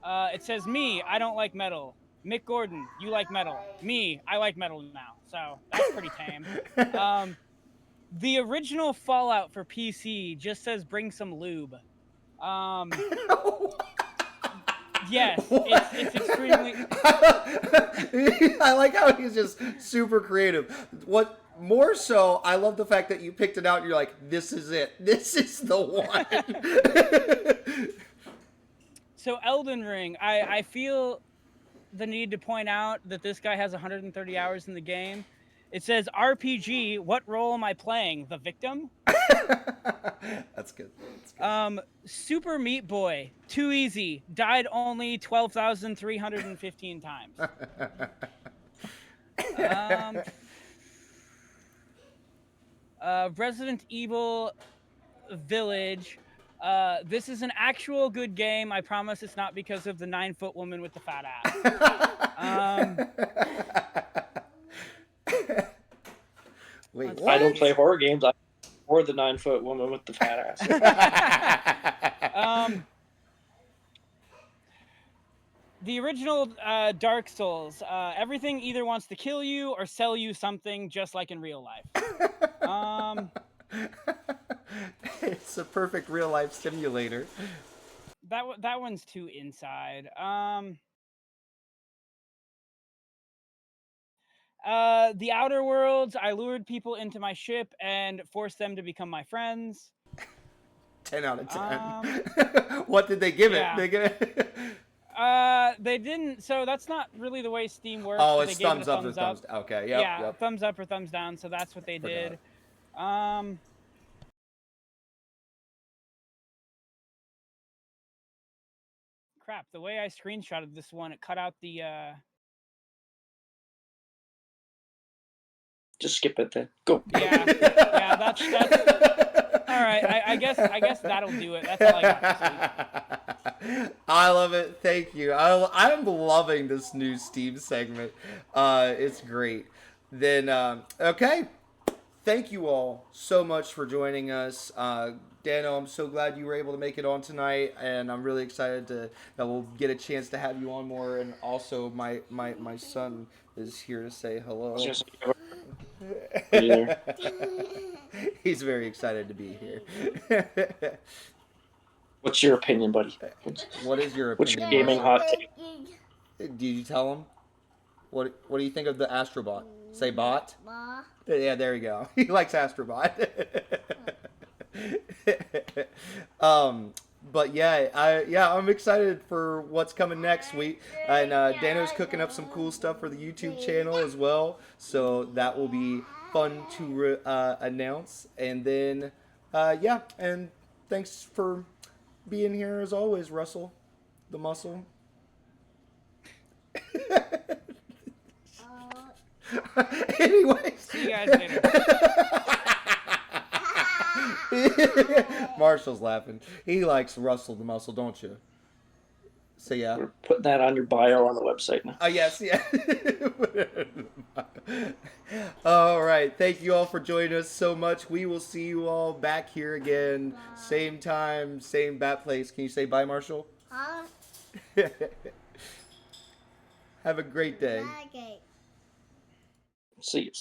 It says, "Me, I don't like metal. Mick Gordon, you like metal. Me, I like metal now." So that's pretty tame. The original Fallout for PC just says, "Bring some lube." Yes, it's extremely. I like how he's just super creative. What more so, I love the fact that you picked it out and you're like, "This is it. This is the one." So Elden Ring, I feel the need to point out that this guy has 130 hours in the game. It says RPG, what role am I playing? The victim? That's good. Super Meat Boy, too easy. Died only 12,315 times. Resident Evil Village. This is an actual good game. I promise it's not because of the 9-foot woman with the fat ass. Wait, Let's what? I don't play horror games. Or the 9-foot woman with the fat ass. The original Dark Souls, everything either wants to kill you or sell you something, just like in real life. It's a perfect real life simulator. That one's too inside. The Outer Worlds, I lured people into my ship and forced them to become my friends. 10 out of 10. What did they give yeah. it? They give it. They didn't. So that's not really the way Steam works. Oh, but it's they gave thumbs it a up or thumbs down. Okay, yep, yeah, yep. thumbs up or thumbs down. So that's what they did. Crap, the way I screenshotted this one, it cut out the Just skip it then. Go. Yeah, that's all right. I guess that'll do it. That's all I got this week. I love it. Thank you. I'm loving this new Steam segment. It's great. Then okay. Thank you all so much for joining us. Danno, I'm so glad you were able to make it on tonight, and I'm really excited that we'll get a chance to have you on more. And also, my son is here to say hello. He's very excited to be here. What's your opinion, buddy? What is your opinion? What's your gaming hot take? Did you tell him? What do you think of the Astrobot? Say bot? Yeah, there you go. He likes Astrobot. But yeah, I'm excited for what's coming next week. And Danno's cooking up some cool stuff for the YouTube channel as well. So that will be fun to announce. And then, yeah, and thanks for being here as always, Russell, the muscle. Anyways. See you guys later. Marshall's laughing. He likes Russell the Muscle, don't you? So yeah. We're putting that on your bio on the website now. Oh yes, yeah. All right. Thank you all for joining us so much. We will see you all back here again. Bye. Same time, same bat place. Can you say bye, Marshall? Have a great day. See you.